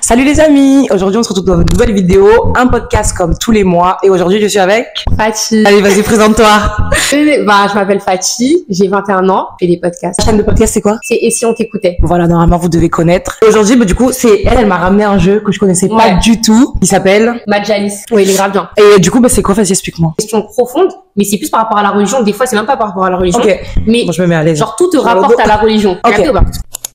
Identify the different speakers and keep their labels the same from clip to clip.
Speaker 1: Salut les amis, aujourd'hui on se retrouve dans une nouvelle vidéo, un podcast comme tous les mois et aujourd'hui je suis avec
Speaker 2: Fatih.
Speaker 1: Allez vas-y présente-toi.
Speaker 2: Je m'appelle Fatih, j'ai 21 ans, je fais des podcasts.
Speaker 1: La chaîne de podcast c'est quoi?
Speaker 2: C'est Et si on t'écoutait?
Speaker 1: Voilà, normalement vous devez connaître. Et aujourd'hui du coup c'est elle m'a ramené un jeu que je connaissais pas du tout, qui s'appelle
Speaker 2: Majalis. Oui, il est grave bien.
Speaker 1: Et du coup c'est quoi? Vas-y explique-moi.
Speaker 2: Question profonde, mais c'est plus par rapport à la religion. Des fois c'est même pas par rapport à la religion.
Speaker 1: Ok,
Speaker 2: mais
Speaker 1: bon, je me mets à l'aise.
Speaker 2: genre tout te rapporte à la religion.
Speaker 1: Ok.
Speaker 2: Capté ou pas?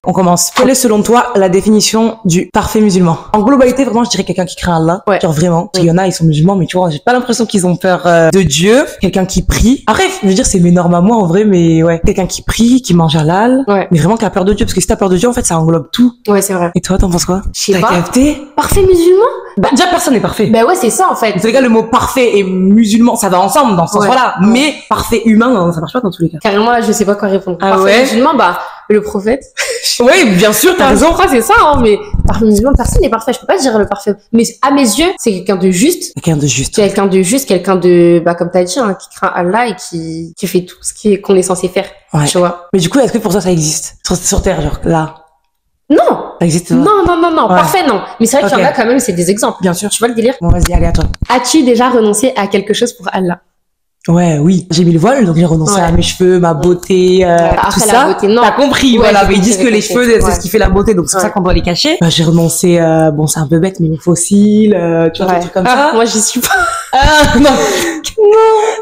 Speaker 1: On commence. Quelle est selon toi la définition du parfait musulman? En globalité, vraiment, je dirais quelqu'un qui craint Allah.
Speaker 2: Ouais.
Speaker 1: Genre vraiment. Parce qu'il y en a, ils sont musulmans, mais tu vois, j'ai pas l'impression qu'ils ont peur de Dieu. Quelqu'un qui prie. Après, je veux dire, c'est mes normes à moi en vrai, mais ouais. Quelqu'un qui prie, qui mange halal.
Speaker 2: Ouais.
Speaker 1: Mais vraiment qui a peur de Dieu. Parce que si t'as peur de Dieu, en fait, ça englobe tout.
Speaker 2: Ouais, c'est vrai.
Speaker 1: Et toi, t'en penses quoi?
Speaker 2: Je sais
Speaker 1: T'as
Speaker 2: pas.
Speaker 1: capté?
Speaker 2: Parfait musulman?
Speaker 1: Bah, déjà, personne n'est parfait.
Speaker 2: Ben ouais, c'est ça en fait.
Speaker 1: Dans tous les cas, le mot parfait et musulman, ça va ensemble dans ce
Speaker 2: Ouais.
Speaker 1: sens-là.
Speaker 2: Ouais.
Speaker 1: Mais parfait humain, non, ça marche pas dans tous les cas.
Speaker 2: Carrément là, je sais pas quoi répondre.
Speaker 1: Ah
Speaker 2: Parfait
Speaker 1: ouais?
Speaker 2: musulman, bah le prophète.
Speaker 1: Oui, bien sûr, t'as
Speaker 2: Je
Speaker 1: raison.
Speaker 2: crois que c'est ça, hein, mais parfait musulman, personne n'est parfait. Je peux pas dire le parfait. Mais à mes yeux, c'est quelqu'un de juste.
Speaker 1: Quelqu'un de juste.
Speaker 2: Quelqu'un de juste, quelqu'un de, bah, comme t'as dit, hein, qui craint Allah et qui fait tout ce qu'on est censé faire.
Speaker 1: Ouais.
Speaker 2: Tu vois.
Speaker 1: Mais du coup, est-ce que pour toi, ça existe? Sur Terre, genre, là.
Speaker 2: Non!
Speaker 1: Ça existe pas?
Speaker 2: Non.
Speaker 1: Ouais.
Speaker 2: Parfait, non. Mais c'est vrai qu'il y en
Speaker 1: Ok.
Speaker 2: a quand même, c'est des exemples.
Speaker 1: Bien sûr.
Speaker 2: Tu vois le délire?
Speaker 1: Bon, vas-y, allez, à toi.
Speaker 2: As-tu déjà renoncé à quelque chose pour Allah?
Speaker 1: Ouais, oui. J'ai mis le voile, donc j'ai renoncé
Speaker 2: Ouais.
Speaker 1: à mes cheveux, ma beauté,
Speaker 2: Après,
Speaker 1: tout
Speaker 2: la
Speaker 1: ça.
Speaker 2: beauté, non.
Speaker 1: T'as compris,
Speaker 2: Ouais,
Speaker 1: voilà.
Speaker 2: j'ai
Speaker 1: Mais ils
Speaker 2: compris,
Speaker 1: disent que
Speaker 2: j'ai
Speaker 1: les
Speaker 2: compris.
Speaker 1: cheveux, c'est
Speaker 2: Ouais.
Speaker 1: ce qui fait la beauté, donc c'est pour ça
Speaker 2: Ouais.
Speaker 1: qu'on doit les cacher. Bah, j'ai renoncé, bon, c'est un peu bête, mais aux fossiles, tu vois, des trucs comme ça.
Speaker 2: Moi, j'y suis pas.
Speaker 1: Ah, non.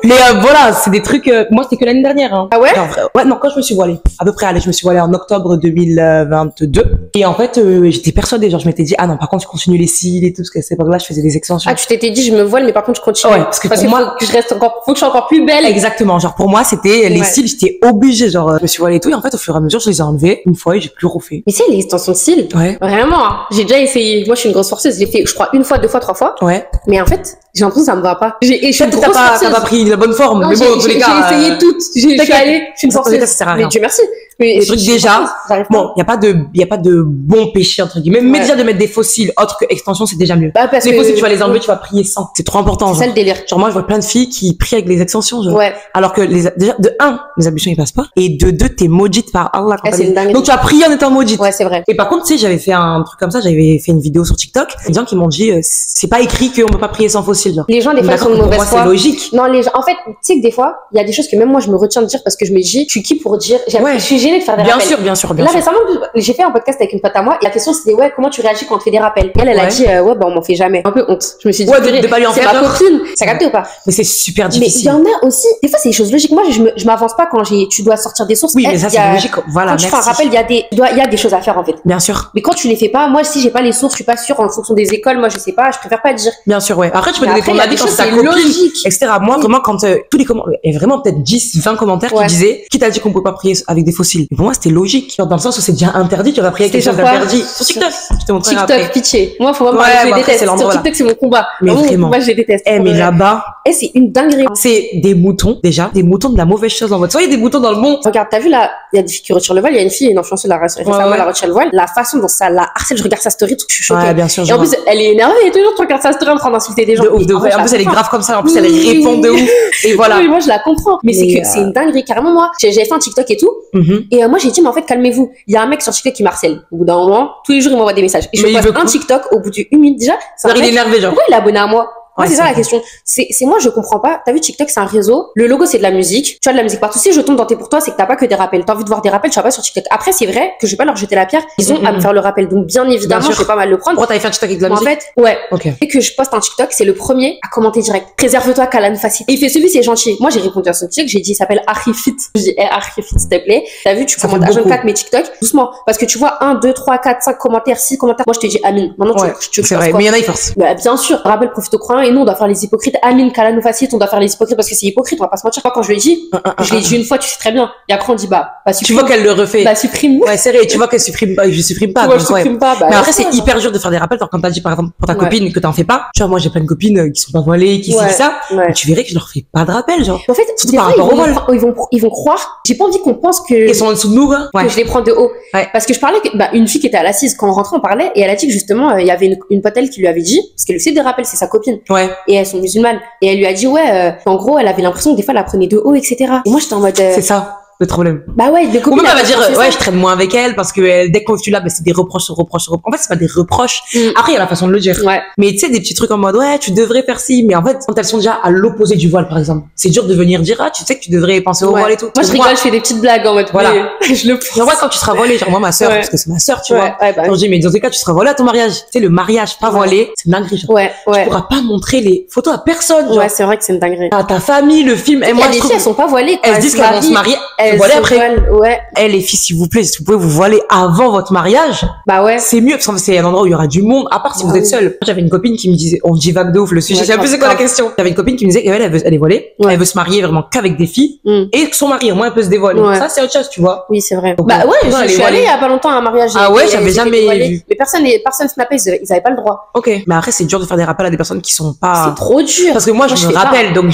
Speaker 1: Mais voilà, c'est des trucs, moi, c'était que l'année dernière, hein.
Speaker 2: Ah ouais?
Speaker 1: Genre, ouais, non, quand je me suis voilée. À peu près, allez, je me suis voilée en octobre 2022. Et en fait, j'étais persuadée, genre, je m'étais dit, ah non, par contre, je continue les cils et tout, parce que à cette époque-là, je faisais des extensions.
Speaker 2: Ah, tu t'étais dit, je me voile, mais par contre, je continue.
Speaker 1: Ouais, parce que pour
Speaker 2: qu'il
Speaker 1: moi-
Speaker 2: faut que je reste encore, faut que je sois encore plus belle.
Speaker 1: Exactement, genre pour moi c'était les
Speaker 2: Ouais.
Speaker 1: cils, j'étais obligée, genre je me suis voilée et tout, et en fait au fur et à mesure je les ai enlevés une fois et j'ai plus refait.
Speaker 2: Mais c'est les extensions de cils.
Speaker 1: Ouais,
Speaker 2: Vraiment, hein. J'ai déjà essayé. Moi, je suis une grosse forceuse. J'ai fait, je crois, une fois, deux fois, trois fois.
Speaker 1: ouais.
Speaker 2: Mais en fait, j'ai l'impression que ça me va pas. Et je suis une
Speaker 1: Peut-être
Speaker 2: grosse
Speaker 1: que t'as
Speaker 2: forceuse.
Speaker 1: pas pris la bonne forme,
Speaker 2: Non,
Speaker 1: mais bon dans tous les
Speaker 2: j'ai
Speaker 1: cas.
Speaker 2: essayé toutes. Je suis
Speaker 1: t'inquiète.
Speaker 2: allée, je suis une
Speaker 1: Dans tous les cas,
Speaker 2: forceuse.
Speaker 1: ça sert à
Speaker 2: Mais
Speaker 1: rien.
Speaker 2: Dieu merci. Mais
Speaker 1: Les
Speaker 2: je
Speaker 1: trucs
Speaker 2: suis
Speaker 1: déjà,
Speaker 2: forceuse, j'arrive pas.
Speaker 1: Bon, y a pas de bon péché entre guillemets, mais
Speaker 2: Ouais.
Speaker 1: déjà de mettre des fossiles autres que extensions c'est déjà mieux.
Speaker 2: Bah, parce
Speaker 1: Les
Speaker 2: que
Speaker 1: fossiles tu vas les enlever, tu vas prier sans. C'est trop important.
Speaker 2: c'est ça
Speaker 1: Genre.
Speaker 2: le délire.
Speaker 1: Genre moi je vois plein de filles qui prient avec les extensions, genre.
Speaker 2: Ouais.
Speaker 1: Alors que déjà de un, les ablutions ils passent pas, et de deux t'es maudite par Allah. quand
Speaker 2: Ah, c'est une dinguerie.
Speaker 1: Donc tu vas prier en étant maudite.
Speaker 2: Ouais, c'est vrai.
Speaker 1: Et par contre, tu sais, j'avais fait un truc comme ça, j'avais fait une vidéo sur TikTok, des gens qui m'ont dit, c'est pas écrit qu'on peut pas prier sans fossile, genre.
Speaker 2: Les gens, des fois, ils
Speaker 1: D'accord,
Speaker 2: sont de
Speaker 1: pour
Speaker 2: mauvaise
Speaker 1: moi, c'est
Speaker 2: foi.
Speaker 1: logique.
Speaker 2: Non, les gens, en fait, tu sais que des fois, il y a des choses que même moi, je me retiens de dire parce que je me dis, je suis qui pour dire,
Speaker 1: Ouais.
Speaker 2: je suis gênée de faire des
Speaker 1: Bien
Speaker 2: rappels.
Speaker 1: sûr, bien sûr, bien
Speaker 2: Là,
Speaker 1: sûr.
Speaker 2: récemment, j'ai fait un podcast avec une pote à moi et la question c'était, ouais, comment tu réagis quand on te fait des rappels? Et elle a
Speaker 1: Ouais.
Speaker 2: dit, ouais, bah, on m'en fait jamais. Un peu honte. Je me suis dit,
Speaker 1: Ouais,
Speaker 2: purée,
Speaker 1: de pas lui en
Speaker 2: c'est
Speaker 1: faire
Speaker 2: ma
Speaker 1: peur.
Speaker 2: copine. Ça capte ou pas?
Speaker 1: Mais c'est super
Speaker 2: Mais il y
Speaker 1: difficile.
Speaker 2: en a aussi, des fois, c'est des choses logiques. Moi, je m'avance pas quand tu dois sortir des sources.
Speaker 1: Oui, mais
Speaker 2: Elle,
Speaker 1: ça,
Speaker 2: il y
Speaker 1: c'est
Speaker 2: a-
Speaker 1: logique. Voilà,
Speaker 2: Quand tu fais un
Speaker 1: merci.
Speaker 2: rappel, il y a des choses à faire, en fait.
Speaker 1: Bien sûr,
Speaker 2: Mais quand tu les fais pas, moi, si j'ai pas les sources, je suis pas sûre en fonction des écoles, moi, je sais pas, je préfère pas dire.
Speaker 1: bien sûr, ouais. Après, tu peux
Speaker 2: Mais
Speaker 1: donner
Speaker 2: après,
Speaker 1: ton
Speaker 2: il y a
Speaker 1: avis
Speaker 2: des
Speaker 1: quand
Speaker 2: choses,
Speaker 1: c'est ta
Speaker 2: c'est
Speaker 1: copine,
Speaker 2: logique.
Speaker 1: etc. Moi,
Speaker 2: Oui.
Speaker 1: vraiment, quand tous les commentaires, et vraiment peut-être 10, 20 commentaires
Speaker 2: Ouais.
Speaker 1: qui disaient, qui t'a dit qu'on peut pas prier avec des fossiles. Et pour moi, c'était logique. Genre, dans le sens où c'est déjà interdit, tu vas prier avec quelque
Speaker 2: C'était
Speaker 1: chose
Speaker 2: sur quoi?
Speaker 1: d'interdit. Sur TikTok. Je te montrerai
Speaker 2: TikTok,
Speaker 1: après.
Speaker 2: pitché. Moi, faut pas me
Speaker 1: Ouais,
Speaker 2: parler, je
Speaker 1: bon,
Speaker 2: les
Speaker 1: après,
Speaker 2: déteste.
Speaker 1: c'est l'endroit,
Speaker 2: Sur TikTok, c'est mon combat.
Speaker 1: Mais vraiment.
Speaker 2: Moi, je les déteste.
Speaker 1: Eh, mais
Speaker 2: Ouais.
Speaker 1: là-bas,
Speaker 2: Eh, c'est une dinguerie.
Speaker 1: c'est des moutons, déjà. Des moutons de la mauvaise chose dans votre. Soit il y a des moutons dans le monde.
Speaker 2: Regarde, t'as vu là, il y a des filles qui retirent le voile, il y a une fille, une influenceuse, récemment,
Speaker 1: ouais.
Speaker 2: elle a retiré le voile. La façon dont ça la harcèle, je regarde sa story, je suis choquée.
Speaker 1: Ouais, bien sûr, je
Speaker 2: Et en
Speaker 1: vois.
Speaker 2: plus, elle est énervée et toujours, tu regardes sa story en train d'insulter des gens.
Speaker 1: De ouf,
Speaker 2: Et
Speaker 1: de ouf.
Speaker 2: vrai, je
Speaker 1: En
Speaker 2: la
Speaker 1: plus, elle est
Speaker 2: comprends.
Speaker 1: grave comme ça. En plus, elle
Speaker 2: Oui,
Speaker 1: répond de
Speaker 2: oui.
Speaker 1: ouf. Et voilà.
Speaker 2: Oui, moi, je la comprends. Mais c'est
Speaker 1: Mais,
Speaker 2: que c'est une dinguerie. Carrément, moi, j'avais fait un TikTok et tout.
Speaker 1: Mhm.
Speaker 2: Et moi, j'ai dit, mais en fait, calmez-vous. Il y a un mec sur TikTok qui m'harcèle. Au bout d'un moment, tous les jours, il m'envoie des messages. Et je
Speaker 1: Mais il
Speaker 2: poste
Speaker 1: veut
Speaker 2: un
Speaker 1: quoi?
Speaker 2: TikTok au bout d'une minute déjà. C'est un
Speaker 1: Alors, il est
Speaker 2: mec-
Speaker 1: énervé, genre.
Speaker 2: Pourquoi il est abonné à moi? Moi,
Speaker 1: Ouais,
Speaker 2: c'est ça
Speaker 1: c'est
Speaker 2: la question. C'est moi, je comprends pas. T'as vu, TikTok, c'est un réseau. Le logo, c'est de la musique. Tu as de la musique partout. Si je tombe dans tes pour toi, c'est que t'as pas que des rappels. T'as envie de voir des rappels, tu vas pas sur TikTok. Après, c'est vrai que je vais pas leur jeter la pierre. Ils ont à me faire le rappel. Donc, bien évidemment,
Speaker 1: sûr.
Speaker 2: je vais pas mal le prendre.
Speaker 1: Pourquoi t'avais fait un TikTok avec de la
Speaker 2: Mais en
Speaker 1: musique?
Speaker 2: fait, ouais.
Speaker 1: Ok.
Speaker 2: Dès que je poste un TikTok, c'est le premier à commenter direct. Préserve-toi, Kalan Facile. Et il fait celui, c'est gentil. Moi, j'ai répondu à son TikTok, j'ai dit, il s'appelle Arifit. Je dis, Arifit, s'il te plaît. T'as vu, tu
Speaker 1: Ça
Speaker 2: commentes
Speaker 1: fait
Speaker 2: à jeune
Speaker 1: beaucoup.
Speaker 2: 4 mes TikTok. Doucement. Parce que tu vois, 1, 2, 3, 4, 5 commentaires, 6 commentaires. Moi, je te dis, Amine. Maintenant,
Speaker 1: Ouais,
Speaker 2: tu
Speaker 1: c'est vrai.
Speaker 2: quoi?
Speaker 1: Mais il y en a, ils forcent.
Speaker 2: Bah, bien sûr, rappel profite aux croyants et nous on doit faire les hypocrites. Amine, Kalano Facile, on doit faire les hypocrites parce que c'est hypocrite, on va pas se mentir. Quand je lui ai dit, je l'ai dit une fois, tu sais très bien. Et après on dit bah
Speaker 1: Tu
Speaker 2: supprime.
Speaker 1: vois qu'elle le refait.
Speaker 2: Bah supprime.
Speaker 1: Ouais, c'est vrai. Tu vois qu'elle supprime pas. Je supprime pas.
Speaker 2: Moi
Speaker 1: donc,
Speaker 2: je
Speaker 1: ouais.
Speaker 2: supprime pas. Bah,
Speaker 1: Mais après,
Speaker 2: ouais,
Speaker 1: c'est hyper dur de faire des rappels. Quand t'as dit, par exemple, pour ta
Speaker 2: Ouais.
Speaker 1: copine que t'en fais pas. Tu vois, moi, j'ai plein de copines qui sont pas voilées, qui
Speaker 2: Ouais.
Speaker 1: font ça.
Speaker 2: Ouais.
Speaker 1: Tu verrais que je leur fais pas de rappel, genre.
Speaker 2: En fait,
Speaker 1: Surtout
Speaker 2: des
Speaker 1: par
Speaker 2: fois,
Speaker 1: rapport au vol.
Speaker 2: ils vont croire. J'ai pas envie qu'on pense que
Speaker 1: Ils sont en dessous de nous, hein. Ouais.
Speaker 2: que je les prends de haut.
Speaker 1: Ouais.
Speaker 2: Parce que je parlais que, une fille qui était à l'assise, quand on rentrait, on parlait, et elle a dit que justement, il y avait une pote elle qui lui avait dit, parce qu'elle fait des rappels, c'est sa copine,
Speaker 1: Ouais.
Speaker 2: et elles sont musulmanes, et elle lui a dit, ouais, en gros, elle avait l'impression que des fois, elle la prenait de haut, etc. Et moi, j'étais en mode,
Speaker 1: C'est ça. le problème.
Speaker 2: Bah ouais, des
Speaker 1: Ou
Speaker 2: copines.
Speaker 1: même elle va dire,
Speaker 2: c'est
Speaker 1: ouais,
Speaker 2: ça.
Speaker 1: je traîne moins avec elle parce que dès que tu l'as, bah, c'est des reproches sur reproches sur reproches. En fait, c'est pas des reproches. Après, il y a la façon de le dire.
Speaker 2: Ouais.
Speaker 1: Mais tu sais, des petits trucs en mode, ouais, tu devrais faire ci. Mais en fait, quand elles sont déjà à l'opposé du voile, par exemple, c'est dur de venir dire, ah, tu sais que tu devrais penser au
Speaker 2: Ouais.
Speaker 1: voile et tout.
Speaker 2: Moi, je rigole, je fais des petites blagues en mode,
Speaker 1: Voilà.
Speaker 2: mais je le pense.
Speaker 1: Genre, ouais, quand tu seras voilée, genre, moi, ma sœur,
Speaker 2: Ouais.
Speaker 1: parce que c'est ma sœur, tu
Speaker 2: Ouais,
Speaker 1: vois.
Speaker 2: ouais, bah,
Speaker 1: Genre, je dis, mais dans tous les cas, tu seras voilée à ton mariage. Tu sais, le mariage pas
Speaker 2: Ouais.
Speaker 1: voilé, c'est une dinguerie, genre.
Speaker 2: ouais,
Speaker 1: Tu
Speaker 2: ouais.
Speaker 1: pourras pas montrer les photos à personne, genre.
Speaker 2: Ouais, c'est vrai que c'est une dinguerie.
Speaker 1: À ta famille, le film. Et
Speaker 2: Il y
Speaker 1: moi,
Speaker 2: a
Speaker 1: je
Speaker 2: des
Speaker 1: trouve,
Speaker 2: filles, elles sont pas voilées, quoi.
Speaker 1: elles se disent qu'elles vont se marier,
Speaker 2: Elles
Speaker 1: voilées
Speaker 2: se
Speaker 1: après.
Speaker 2: voilent, ouais.
Speaker 1: Eh, les filles, s'il vous plaît, si vous pouvez vous voiler avant votre mariage,
Speaker 2: Bah ouais.
Speaker 1: c'est mieux, parce que c'est un endroit où il y aura du monde, à part si
Speaker 2: Ah
Speaker 1: vous êtes
Speaker 2: oui.
Speaker 1: seul. J'avais une copine qui me disait, on divague de ouf le sujet,
Speaker 2: Ouais,
Speaker 1: je sais plus
Speaker 2: grave,
Speaker 1: c'est quoi la
Speaker 2: grave.
Speaker 1: question. J'avais une copine qui me disait qu'elle, elle est voilée,
Speaker 2: Ouais.
Speaker 1: elle veut se marier vraiment qu'avec des filles,
Speaker 2: Mm.
Speaker 1: et que son mari, au moins, elle peut se dévoiler.
Speaker 2: Ouais.
Speaker 1: Ça, c'est autre chose, tu vois.
Speaker 2: Oui, c'est vrai.
Speaker 1: Donc,
Speaker 2: Bah ouais,
Speaker 1: elle
Speaker 2: je
Speaker 1: est
Speaker 2: suis
Speaker 1: voilée.
Speaker 2: allée il y a pas longtemps à un mariage.
Speaker 1: Ah ouais,
Speaker 2: et
Speaker 1: j'avais
Speaker 2: elles étaient
Speaker 1: jamais
Speaker 2: dévoilées.
Speaker 1: vu.
Speaker 2: Mais personne snappait, ils avaient pas le droit.
Speaker 1: Ok. Mais après, c'est dur de faire des rappels à des personnes qui sont pas...
Speaker 2: C'est trop dur.
Speaker 1: Parce que moi, je
Speaker 2: je
Speaker 1: me
Speaker 2: fais pas.
Speaker 1: rappelle, donc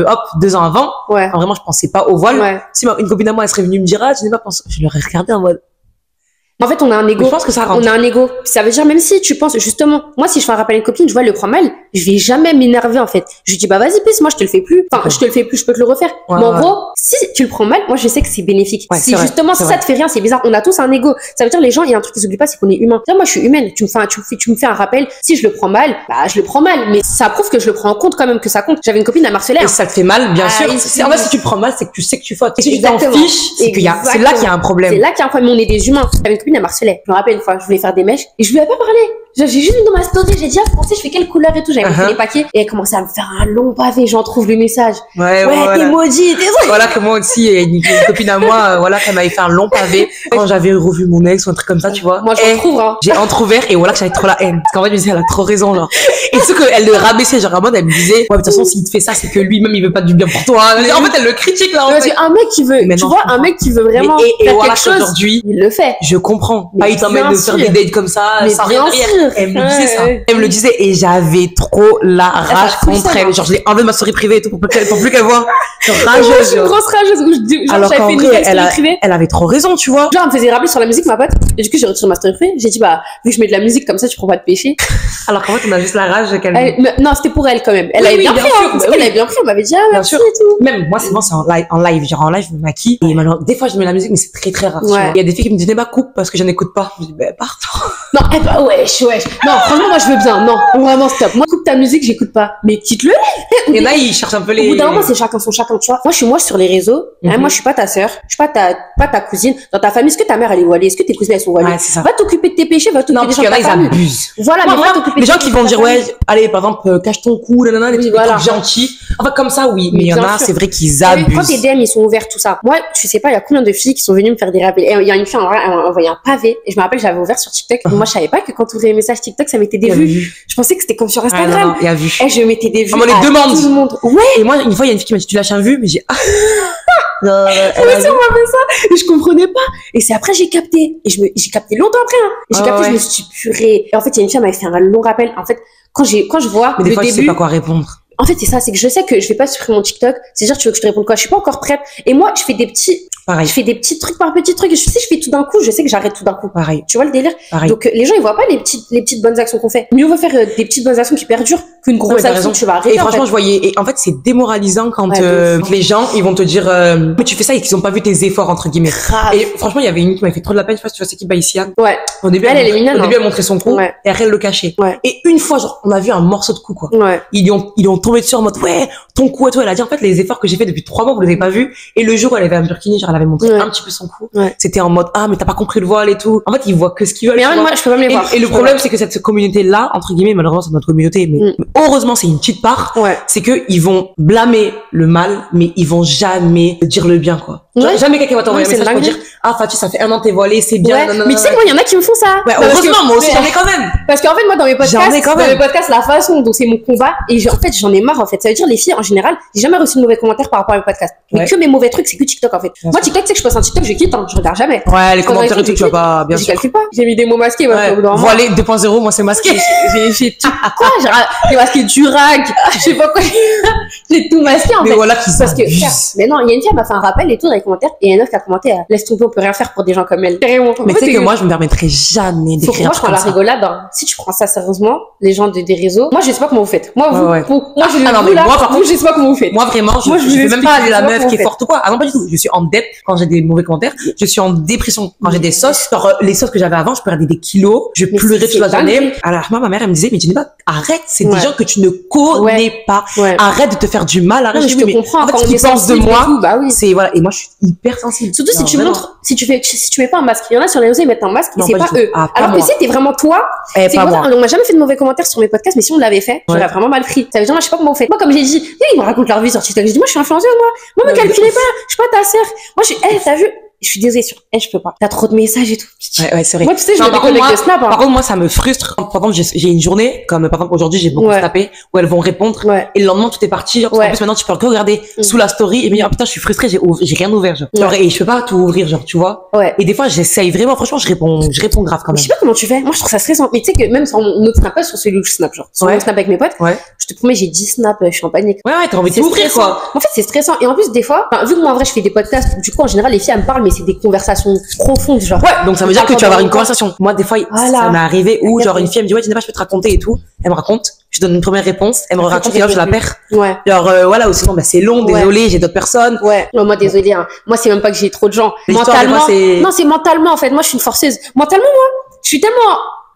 Speaker 1: hop, 2 ans avant,
Speaker 2: Ouais.
Speaker 1: vraiment, je pensais pas au voile.
Speaker 2: Ouais.
Speaker 1: Si une copine à moi, elle serait venue me dire, ah, tu n'es pas pensé, je l'aurais regardé en mode,
Speaker 2: En fait, on a un
Speaker 1: mais
Speaker 2: ego.
Speaker 1: je pense que ça
Speaker 2: On
Speaker 1: rentre.
Speaker 2: a un ego. Ça veut dire, même si tu penses, justement, moi, si je fais un rappel à une copine, je vois, elle le prend mal, je vais jamais m'énerver, en fait. Je lui dis, bah, vas-y, pisse, moi, je te le fais plus. Enfin,
Speaker 1: Ouais.
Speaker 2: je te le fais plus, je peux te le refaire.
Speaker 1: Ouais,
Speaker 2: mais en
Speaker 1: ouais.
Speaker 2: gros, si tu le prends mal, moi, je sais que c'est bénéfique.
Speaker 1: Ouais,
Speaker 2: si
Speaker 1: c'est vrai,
Speaker 2: justement,
Speaker 1: c'est
Speaker 2: si ça
Speaker 1: vrai.
Speaker 2: te fait rien, c'est bizarre. On a tous un ego. Ça veut dire, les gens, il y a un truc qu'ils oublient pas, c'est qu'on est humain. Moi, je suis humaine. Tu me fais un rappel. Si je le prends mal, bah, je le prends mal. Mais ça prouve que je le prends en compte quand même, que ça compte. J'avais une copine à Marseille.
Speaker 1: Et si ça te fait mal, bien
Speaker 2: Ah,
Speaker 1: sûr.
Speaker 2: oui,
Speaker 1: En fait, si tu le prends mal, c'est que tu sais que tu fautes. Et si tu t'en
Speaker 2: Exactement.
Speaker 1: fiches, c'est c'est là qu'il y a un
Speaker 2: C'est
Speaker 1: problème.
Speaker 2: là qu'il y a un problème. On est des humains. J'avais une copine à Marseille. Je me rappelle une fois, je voulais faire des mèches et je lui avais pas parlé. J'ai juste mis dans ma story, j'ai dit, ah, français, je fais quelle couleur et tout. J'avais montré les paquets et elle commençait à me faire un long pavé. J'en trouve le message.
Speaker 1: Ouais,
Speaker 2: Ouais, t'es
Speaker 1: voilà.
Speaker 2: maudit, t'es
Speaker 1: Voilà que moi aussi, il y a une copine à moi, voilà, qui m'avait fait un long pavé quand j'avais revu mon ex ou un truc comme ça, tu vois.
Speaker 2: Moi, je
Speaker 1: Et
Speaker 2: m'en trouve, hein.
Speaker 1: j'ai entrouvert et voilà que j'avais trop la haine. Parce qu'en fait, je me disais, elle a trop raison, genre. Et ce qu'elle le rabaissait, genre, en mode, elle me disait, ouais, de toute façon, s'il te fait ça, c'est que lui-même, il veut pas du bien pour toi. En fait, elle le critique, là, en
Speaker 2: Parce
Speaker 1: fait.
Speaker 2: qu'un mec qui veut,
Speaker 1: Mais
Speaker 2: tu
Speaker 1: non,
Speaker 2: vois,
Speaker 1: je
Speaker 2: un
Speaker 1: comprends.
Speaker 2: mec qui veut vraiment
Speaker 1: Et
Speaker 2: faire
Speaker 1: voilà
Speaker 2: quelque chose,
Speaker 1: qu'aujourd'hui,
Speaker 2: il le fait.
Speaker 1: je comprends.
Speaker 2: Mais
Speaker 1: Pas, il t'emmène
Speaker 2: bien
Speaker 1: de faire
Speaker 2: sûr.
Speaker 1: des dates comme ça,
Speaker 2: Mais
Speaker 1: sans rien
Speaker 2: bien
Speaker 1: derrière.
Speaker 2: sûr.
Speaker 1: Elle me disait ça.
Speaker 2: Ouais.
Speaker 1: Elle me le disait et j'avais trop la rage
Speaker 2: fout
Speaker 1: contre
Speaker 2: ça,
Speaker 1: elle.
Speaker 2: hein.
Speaker 1: Genre, je l'ai enlevé de ma story privée et tout pour plus qu'elle voit. Genre,
Speaker 2: Moi, je
Speaker 1: rageuse,
Speaker 2: suis une
Speaker 1: genre.
Speaker 2: grosse rageuse où genre,
Speaker 1: Alors
Speaker 2: j'avais
Speaker 1: qu'en
Speaker 2: fait une
Speaker 1: vrai,
Speaker 2: nouvelle story privée.
Speaker 1: elle avait trop raison, tu vois.
Speaker 2: Genre, elle me faisait rappeler sur la musique, ma pote. Et du coup, j'ai retiré ma story privée. J'ai dit, bah, vu que je mets de la musique comme ça, tu prends pas de péché.
Speaker 1: Alors qu'en fait, on a juste la rage qu'elle
Speaker 2: Non, c'était pour elle quand même. Elle
Speaker 1: Oui,
Speaker 2: avait
Speaker 1: oui,
Speaker 2: bien
Speaker 1: bien
Speaker 2: pris,
Speaker 1: sûr,
Speaker 2: hein. Parce
Speaker 1: bah
Speaker 2: qu'elle
Speaker 1: oui.
Speaker 2: avait bien pris. Elle m'avait dit, ah,
Speaker 1: Bien
Speaker 2: merci
Speaker 1: sûr.
Speaker 2: et tout.
Speaker 1: Même moi, c'est bon, c'est en live. Genre en live, je me maquille. Et malheureusement, des fois, je mets la musique, mais c'est très, très rare. tu
Speaker 2: Ouais.
Speaker 1: vois. Il y a des filles qui me disent, bah, coupe parce que je n'écoute pas. Je dis, bah, pardon.
Speaker 2: Non, eh bah, wesh. Non, franchement, moi, je veux bien. Non, vraiment, stop. Moi, coupe ta musique, j'écoute pas. Mais quitte-le.
Speaker 1: Il y en a, ils cherchent un peu
Speaker 2: Au
Speaker 1: les.
Speaker 2: bout d'un moment, c'est chacun son chacun, tu vois. Moi, je suis moi sur les réseaux. Hein, moi, je suis pas ta sœur. Je suis pas ta cousine. Dans ta famille, est-ce que ta mère, elle est voilée? Est-ce que tes cousines, elles sont voilées?
Speaker 1: Ouais, c'est ça.
Speaker 2: Va t'occuper de tes péchés, va
Speaker 1: Non,
Speaker 2: t'occuper des
Speaker 1: parce
Speaker 2: gens
Speaker 1: qu'il y
Speaker 2: de
Speaker 1: en a,
Speaker 2: ta
Speaker 1: ils
Speaker 2: famille.
Speaker 1: abusent.
Speaker 2: Voilà,
Speaker 1: Moi,
Speaker 2: mais va
Speaker 1: vraiment,
Speaker 2: t'occuper
Speaker 1: les
Speaker 2: des
Speaker 1: gens qui vont dire, ouais, allez, par exemple, cache ton cou, nanana, des
Speaker 2: Oui,
Speaker 1: petits
Speaker 2: voilà.
Speaker 1: trucs gentils. Enfin, comme ça, oui. Mais il y en
Speaker 2: Bien
Speaker 1: a,
Speaker 2: sûr.
Speaker 1: c'est vrai qu'ils
Speaker 2: Quand
Speaker 1: abusent.
Speaker 2: tes DM, ils sont ouverts, tout ça. Moi, tu sais pas, il y a combien de filles qui sont venues me faire des rappels. Et il y a une fille, elle m'a envoyé un pavé. Et je me rappelle, j'avais ouvert sur TikTok. Moi, je savais pas que quand tu ouvrais les messages TikTok, ça mettait des
Speaker 1: Il y avait
Speaker 2: vues.
Speaker 1: vu.
Speaker 2: Je pensais que c'était comme sur
Speaker 1: Ah, non,
Speaker 2: Instagram.
Speaker 1: non, il y a vu.
Speaker 2: Et je mettais des vues.
Speaker 1: Ah, moi, les
Speaker 2: à
Speaker 1: demandes.
Speaker 2: tout le monde. Ouais.
Speaker 1: Et moi, une fois, il y a une fille qui m'a dit, tu lâches un vu, mais j'ai, ah. Non, elle
Speaker 2: Ouais,
Speaker 1: a
Speaker 2: si,
Speaker 1: vu.
Speaker 2: on m'a fait ça. Et je comprenais pas. Et c'est après, j'ai capté. Et j'ai capté longtemps après, hein. Et j'ai
Speaker 1: Ah,
Speaker 2: capté,
Speaker 1: ouais.
Speaker 2: je me suis dit, purée. Et en fait, il y a une fille, elle m'avait fait un long rappel. En fait, quand je vois
Speaker 1: Mais des
Speaker 2: le
Speaker 1: fois, tu sais
Speaker 2: début,
Speaker 1: pas quoi répondre.
Speaker 2: en fait, c'est ça, c'est que je sais que je vais pas supprimer mon TikTok. C'est-à-dire, tu veux que je te réponde quoi? Je suis pas encore prête. Et moi, je fais des
Speaker 1: Pareil.
Speaker 2: petits trucs par petits trucs. Et si je fais tout d'un coup, je sais que j'arrête tout d'un coup.
Speaker 1: Pareil.
Speaker 2: Tu vois le délire?
Speaker 1: Pareil.
Speaker 2: Donc, les gens, ils voient pas les petites bonnes actions qu'on fait. Mieux vaut faire des petites bonnes actions qui perdurent qu'une
Speaker 1: Non, mais
Speaker 2: grosse
Speaker 1: t'as
Speaker 2: action
Speaker 1: raison.
Speaker 2: que tu vas arrêter.
Speaker 1: Et
Speaker 2: en
Speaker 1: franchement,
Speaker 2: fait.
Speaker 1: je voyais, et en fait, c'est démoralisant quand
Speaker 2: Ouais, de ouf.
Speaker 1: les gens, ils vont te dire, mais tu fais ça et qu'ils ont pas vu tes efforts, entre guillemets.
Speaker 2: Grave.
Speaker 1: Et franchement, il y avait une qui m'avait fait trop de la peine, je sais pas si tu vois, c'est qui, Baïsiane.
Speaker 2: Ouais.
Speaker 1: Au début,
Speaker 2: Elle est mignonne,
Speaker 1: au
Speaker 2: hein.
Speaker 1: début, elle montrait son cou,
Speaker 2: Ouais.
Speaker 1: et après, elle le cachait.
Speaker 2: Ouais.
Speaker 1: Et une fois, genre, on a vu un morceau de cou, quoi.
Speaker 2: Ouais.
Speaker 1: Ils ont tombé dessus en mode, ouais, ton cou et tout. Elle a dit, en fait, les efforts que j'ai fait depuis 3 mois, vous les avez pas vus. Et le jour où elle avait un burkini, genre, elle avait montré
Speaker 2: Ouais.
Speaker 1: un petit peu son cou.
Speaker 2: Ouais.
Speaker 1: C'était en mode, ah, mais t'as pas compris le voile et tout. En fait, ils voient que ce qu'ils veulent.
Speaker 2: Mais
Speaker 1: tu
Speaker 2: en fait,
Speaker 1: vois.
Speaker 2: moi, je peux pas me les voir.
Speaker 1: Et le problème, c'est que cette communauté-là, entre guillemets, malheureusement, c'est notre communauté, mais heureusement, c'est une petite part.
Speaker 2: Ouais.
Speaker 1: C'est que ils vont blâmer le mal, mais ils vont jamais dire le bien, quoi. Genre,
Speaker 2: Ouais.
Speaker 1: jamais quelqu'un va t'envoyer
Speaker 2: Ouais,
Speaker 1: un
Speaker 2: c'est
Speaker 1: message pour
Speaker 2: dingue.
Speaker 1: dire, ah, Fatou, ça fait 1 an que t'es voilée, c'est bien.
Speaker 2: Ouais.
Speaker 1: nanana,
Speaker 2: Mais tu sais, moi, il y en a qui me font ça.
Speaker 1: ouais,
Speaker 2: Non, parce
Speaker 1: heureusement,
Speaker 2: que-
Speaker 1: moi aussi,
Speaker 2: mais-
Speaker 1: j'en ai quand même.
Speaker 2: Parce qu'en fait, moi, dans mes podcasts,
Speaker 1: J'en ai quand même.
Speaker 2: la façon dont c'est mon combat, et en fait, j'en ai marre, en fait. Ça veut dire, les filles, en général, j'ai jamais reçu de mauvais commentaires par rapport à mes podcasts. Mais
Speaker 1: Ouais.
Speaker 2: que mes mauvais trucs, c'est que TikTok, en fait.
Speaker 1: Bien
Speaker 2: Moi,
Speaker 1: sûr.
Speaker 2: TikTok, tu sais que je poste un TikTok, je quitte, hein, je regarde jamais.
Speaker 1: Ouais, les
Speaker 2: Quand
Speaker 1: commentaires
Speaker 2: on
Speaker 1: et tout, tu vas pas, bien
Speaker 2: Je
Speaker 1: sûr.
Speaker 2: calcule pas. J'ai mis des mots masqués,
Speaker 1: Ouais.
Speaker 2: au bout d'un moment.
Speaker 1: Voilé 2.0, moi, c'est masqué.
Speaker 2: J'ai tout, quoi, j'ai masqué du rag, je sais pas quoi. J'ai tout masqué, en fait.
Speaker 1: Mais voilà qui
Speaker 2: Parce que, frère,
Speaker 1: s'abuse.
Speaker 2: mais non, il y a une fille, elle m'a fait un rappel et tout dans les commentaires, et il y a une autre qui a commenté, laisse tomber, on peut rien faire pour des gens comme elle. Carrément.
Speaker 1: Mais tu sais que moi, je me permettrais jamais
Speaker 2: Faut que
Speaker 1: d'écrire
Speaker 2: moi,
Speaker 1: un
Speaker 2: je
Speaker 1: truc
Speaker 2: prends la
Speaker 1: comme ça.
Speaker 2: rigolade, hein. Si tu prends ça sérieusement, les gens des réseaux, moi, je sais pas comment vous faites. Moi, vous,
Speaker 1: Ouais.
Speaker 2: moi, je
Speaker 1: Ah non,
Speaker 2: vous,
Speaker 1: mais
Speaker 2: là,
Speaker 1: moi, par
Speaker 2: vous, je sais pas comment vous faites.
Speaker 1: Moi, vraiment,
Speaker 2: Moi, je vous
Speaker 1: je vais même
Speaker 2: explique,
Speaker 1: pas aller
Speaker 2: je
Speaker 1: la
Speaker 2: sais pas
Speaker 1: meuf
Speaker 2: comment
Speaker 1: qui est
Speaker 2: on fait.
Speaker 1: forte ou quoi. Ah non, pas du tout. Je suis en dep quand j'ai des mauvais commentaires. Je suis en dépression quand j'ai des sauces. Genre, les sauces que j'avais avant, je perdais des kilos. Je
Speaker 2: Mais
Speaker 1: pleurais
Speaker 2: c'est
Speaker 1: toute la journée.
Speaker 2: dingue.
Speaker 1: Alors, moi, ma mère, elle me disait, mais Djeneba, arrête. C'est des
Speaker 2: Ouais.
Speaker 1: gens que tu ne connais pas.
Speaker 2: Ouais.
Speaker 1: Arrête de te faire du mal.
Speaker 2: Non,
Speaker 1: Arrête.
Speaker 2: mais je te
Speaker 1: Mais
Speaker 2: comprends,
Speaker 1: en fait,
Speaker 2: quand
Speaker 1: ce
Speaker 2: on
Speaker 1: qu'ils
Speaker 2: est
Speaker 1: pensent de
Speaker 2: sensible et
Speaker 1: moi,
Speaker 2: tout, bah oui.
Speaker 1: c'est, voilà. Et moi, je suis hyper sensible.
Speaker 2: Surtout si
Speaker 1: Non,
Speaker 2: tu
Speaker 1: vraiment.
Speaker 2: montres, si tu mets pas un masque. Il y en a sur les réseaux, ils mettent un masque, et
Speaker 1: Non,
Speaker 2: c'est
Speaker 1: pas
Speaker 2: pas
Speaker 1: du tout.
Speaker 2: eux.
Speaker 1: Ah, pas
Speaker 2: Alors que
Speaker 1: moi.
Speaker 2: si t'es vraiment toi,
Speaker 1: Eh,
Speaker 2: c'est
Speaker 1: pas
Speaker 2: comme ça.
Speaker 1: moi.
Speaker 2: On m'a jamais fait de mauvais commentaires sur mes podcasts, mais si on l'avait fait, j'aurais
Speaker 1: Ouais.
Speaker 2: vraiment mal pris. Ça veut dire, moi, je sais pas comment vous faites. Moi, comme j'ai dit, ils me racontent leur vie sur TikTok. Je dis, moi, je suis influenceuse, moi. Moi, me
Speaker 1: Ouais,
Speaker 2: calculez pas. Je suis pas ta sœur. Moi, je suis, t'as vu? Je suis désolée sur, je peux pas. T'as trop de messages et tout.
Speaker 1: Ouais, c'est vrai.
Speaker 2: Moi, tu sais, je
Speaker 1: Non,
Speaker 2: me
Speaker 1: par contre,
Speaker 2: déconnecte de
Speaker 1: moi-
Speaker 2: Snap, hein.
Speaker 1: Par contre, moi, ça me frustre. Par exemple, j'ai une journée, comme, par exemple, aujourd'hui, j'ai beaucoup
Speaker 2: Ouais.
Speaker 1: tapé, où elles vont répondre.
Speaker 2: Ouais.
Speaker 1: Et le lendemain, tout est parti. Genre, parce
Speaker 2: Ouais.
Speaker 1: qu'en plus, maintenant, tu peux que regarder
Speaker 2: Mm.
Speaker 1: sous la story et me dire, ah, putain, je suis frustrée, j'ai rien ouvert, genre.
Speaker 2: Ouais.
Speaker 1: Genre, et je peux pas tout ouvrir, genre, tu vois.
Speaker 2: Ouais.
Speaker 1: Et des fois, j'essaye vraiment, franchement, je réponds grave quand
Speaker 2: Mais je
Speaker 1: même.
Speaker 2: sais pas comment tu fais. Moi, je trouve ça stressant. Mais tu sais que même sur mon autre snap, pas sur celui où je snap, genre. Sur
Speaker 1: Ouais.
Speaker 2: mon snap avec mes potes,
Speaker 1: Ouais.
Speaker 2: je te promets, j'ai 10 snaps, je suis en panique.
Speaker 1: Ouais, t'as envie de
Speaker 2: C'est
Speaker 1: tout ouvrir,
Speaker 2: stressant.
Speaker 1: quoi.
Speaker 2: En fait, c'est stressant. Et en plus, des fois, vu que moi, en vrai, je fais des podcasts, du coup, en général, les filles, elles me parlent, mais c'est des conversations profondes, genre.
Speaker 1: Ouais, donc ça veut dire que tu vas avoir une conversation. Moi, des fois,
Speaker 2: Voilà.
Speaker 1: ça m'est arrivé où, genre,
Speaker 2: Exactement.
Speaker 1: une fille, elle me dit, ouais, Djeneba, je peux te raconter et tout. Elle me raconte, je donne une première réponse, elle me
Speaker 2: Après,
Speaker 1: raconte
Speaker 2: tu
Speaker 1: et là,
Speaker 2: fais
Speaker 1: je la
Speaker 2: plus.
Speaker 1: perds.
Speaker 2: Ouais.
Speaker 1: Genre, voilà, ou sinon, bah, c'est long,
Speaker 2: Ouais.
Speaker 1: désolé, j'ai d'autres personnes.
Speaker 2: Ouais. Non, moi, désolé, hein. Moi, c'est même pas que j'ai trop de gens.
Speaker 1: L'histoire, des fois,
Speaker 2: Mentalement.
Speaker 1: c'est-
Speaker 2: Non, c'est mentalement, en fait. Moi, je suis une forceuse. Mentalement, moi, je suis tellement,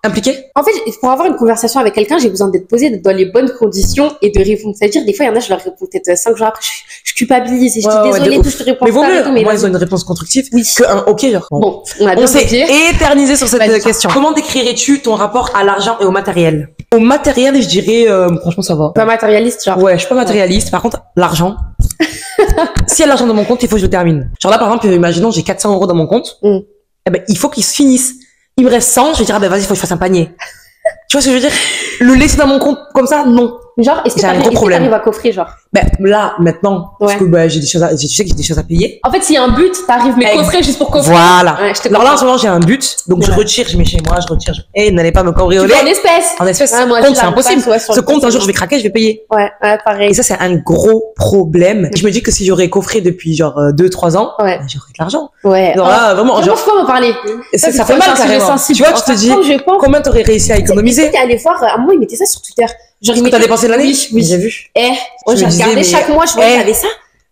Speaker 1: Impliqué?
Speaker 2: en fait, pour avoir une conversation avec quelqu'un, j'ai besoin d'être posée dans les bonnes conditions et de répondre. C'est-à-dire, des fois, il y en a, je leur réponds peut-être 5 jours après, je culpabilise et je
Speaker 1: Ouais,
Speaker 2: dis
Speaker 1: ouais,
Speaker 2: désolé,
Speaker 1: de
Speaker 2: tout,
Speaker 1: ouf.
Speaker 2: je te réponds
Speaker 1: Mais vaut
Speaker 2: tard et
Speaker 1: mieux,
Speaker 2: tout, mais
Speaker 1: moi,
Speaker 2: vas-y.
Speaker 1: ils ont une réponse constructive
Speaker 2: Oui.
Speaker 1: que un ok, genre.
Speaker 2: Bon, on a bien
Speaker 1: On s'est
Speaker 2: compris.
Speaker 1: éternisé sur cette
Speaker 2: Vas-y.
Speaker 1: question. Comment décrirais-tu ton rapport à l'argent et au matériel? Au matériel, je dirais, franchement, ça va.
Speaker 2: Pas matérialiste, genre.
Speaker 1: Ouais, je suis pas matérialiste. Par contre, l'argent. S'il y a de l'argent dans mon compte, il faut que je le termine. Genre là, par exemple, imaginons, j'ai 400 € dans mon compte.
Speaker 2: Mm.
Speaker 1: Eh ben, il faut qu'il se finisse. Il me reste 100, je vais dire, ah ben, vas-y, il faut que je fasse un panier. Tu vois ce que je veux dire? Le laisser dans mon compte comme ça, non.
Speaker 2: Genre, est-ce que
Speaker 1: J'ai un gros problème.
Speaker 2: t'arrives à coffrer, genre?
Speaker 1: Ben, là, maintenant, parce
Speaker 2: Ouais.
Speaker 1: que, ben, j'ai des choses à, tu sais que j'ai des choses à payer.
Speaker 2: En fait, s'il y a un but, t'arrives, mais
Speaker 1: Ex-
Speaker 2: coffrer juste pour coffrer.
Speaker 1: Voilà.
Speaker 2: Ouais, je te
Speaker 1: Alors là, en
Speaker 2: comprends.
Speaker 1: ce moment, j'ai un but. Donc, je
Speaker 2: Ouais.
Speaker 1: retire, je mets chez moi, je retire. N'allez pas me
Speaker 2: Tu
Speaker 1: cambrioler.
Speaker 2: fais en espèces.
Speaker 1: En espèces,
Speaker 2: Ouais, moi,
Speaker 1: compte,
Speaker 2: aussi,
Speaker 1: c'est
Speaker 2: la
Speaker 1: impossible.
Speaker 2: repasse, ouais, sur
Speaker 1: Ce
Speaker 2: le
Speaker 1: compte, un
Speaker 2: compte,
Speaker 1: jour, je vais craquer, je vais payer.
Speaker 2: Ouais, pareil.
Speaker 1: Et ça, c'est un gros problème. Je me dis que si j'aurais coffré depuis genre 2-3 ans,
Speaker 2: Ouais.
Speaker 1: ben, j'aurais de l'argent.
Speaker 2: Ouais.
Speaker 1: Alors là, vraiment,
Speaker 2: Genre,
Speaker 1: genre,
Speaker 2: faut pas m'en parler.
Speaker 1: ça
Speaker 2: c'est
Speaker 1: fait mal
Speaker 2: un sujet
Speaker 1: carrément.
Speaker 2: sensible.
Speaker 1: Tu vois, tu te dis,
Speaker 2: Quand je pense,
Speaker 1: combien t'aurais réussi à économiser?
Speaker 2: t'es allé voir, à un moment, il mettait ça sur Twitter. Genre,
Speaker 1: Ce
Speaker 2: il
Speaker 1: que t'as
Speaker 2: mettait-
Speaker 1: dépensé l'année?
Speaker 2: Oui, oui.
Speaker 1: J'ai vu.
Speaker 2: Eh, moi,
Speaker 1: Je
Speaker 2: j'ai
Speaker 1: me disais,
Speaker 2: regardé
Speaker 1: mais-
Speaker 2: chaque mois, je vois,
Speaker 1: Eh.
Speaker 2: j'avais ça.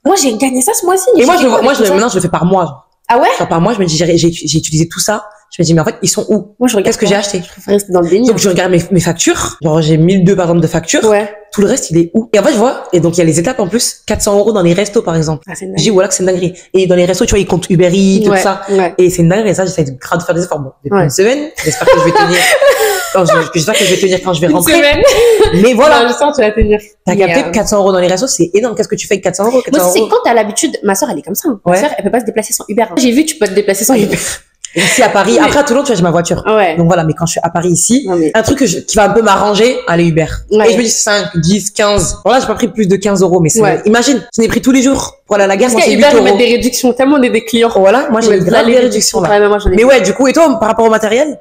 Speaker 2: Moi, j'ai gagné ça ce mois-ci.
Speaker 1: Et moi,
Speaker 2: j'ai fait quoi avec tout ça
Speaker 1: maintenant, je le fais par mois. Genre.
Speaker 2: Ah ouais?
Speaker 1: Genre, par mois, je me dis, j'ai utilisé tout ça. Je me dis, mais en fait, ils sont où?
Speaker 2: Moi, je regarde.
Speaker 1: Qu'est-ce que
Speaker 2: pas.
Speaker 1: j'ai acheté?
Speaker 2: Je préfère rester dans le déni.
Speaker 1: Donc, je regarde mes factures. Genre, j'ai 1002 par exemple de factures.
Speaker 2: Ouais.
Speaker 1: Tout le reste, il est où? Et en fait, je vois. Et donc, il y a les étapes en plus. 400 € dans les restos, par exemple.
Speaker 2: Ah, c'est
Speaker 1: Je dis, voilà, que c'est une dinguerie. Et dans les restos, tu vois, ils comptent Uber Eats, tout
Speaker 2: ouais,
Speaker 1: ça.
Speaker 2: Ouais.
Speaker 1: Et c'est une dinguerie. Et ça, j'essaie de grave de faire des efforts. Bon, depuis
Speaker 2: Ouais.
Speaker 1: une semaine. J'espère que je vais tenir. J'espère que je vais tenir quand je vais
Speaker 2: Une
Speaker 1: rentrer.
Speaker 2: semaine.
Speaker 1: Mais voilà.
Speaker 2: Non, je sens, tu vas tenir.
Speaker 1: T'as
Speaker 2: Mais,
Speaker 1: capté 400 € dans les restos, c'est énorme. Qu'est-ce que tu fais avec 400 €?
Speaker 2: Moi,
Speaker 1: 400
Speaker 2: c'est
Speaker 1: €.
Speaker 2: quand t'as l'habitude, ma soeur, elle est comme ça. Ma
Speaker 1: Ouais.
Speaker 2: soeur, elle peut pas se déplacer sans Uber. J'ai vu, tu peux te déplacer sans Uber.
Speaker 1: Ici à Paris. Après, à Toulon, tu vois, j'ai ma voiture.
Speaker 2: Ouais.
Speaker 1: Donc voilà, mais quand je suis à Paris ici,
Speaker 2: Non, mais.
Speaker 1: un truc qui va un peu m'arranger, allez, Uber.
Speaker 2: Ouais.
Speaker 1: Et je me dis 5, 10, 15. Bon là, j'ai pas pris plus de 15 €, mais c'est,
Speaker 2: Ouais.
Speaker 1: imagine, je n'ai pris tous les jours pour aller à la gare,
Speaker 2: Parce
Speaker 1: moi,
Speaker 2: qu'à
Speaker 1: c'est 8
Speaker 2: Uber, ils mettent
Speaker 1: €.
Speaker 2: des réductions, tellement on est des clients.
Speaker 1: Voilà, moi, j'ai
Speaker 2: Ouais,
Speaker 1: grave
Speaker 2: les
Speaker 1: des réductions, là.
Speaker 2: Ouais, mais moi, j'en ai.
Speaker 1: Mais ouais, du coup, et toi, par rapport au matériel?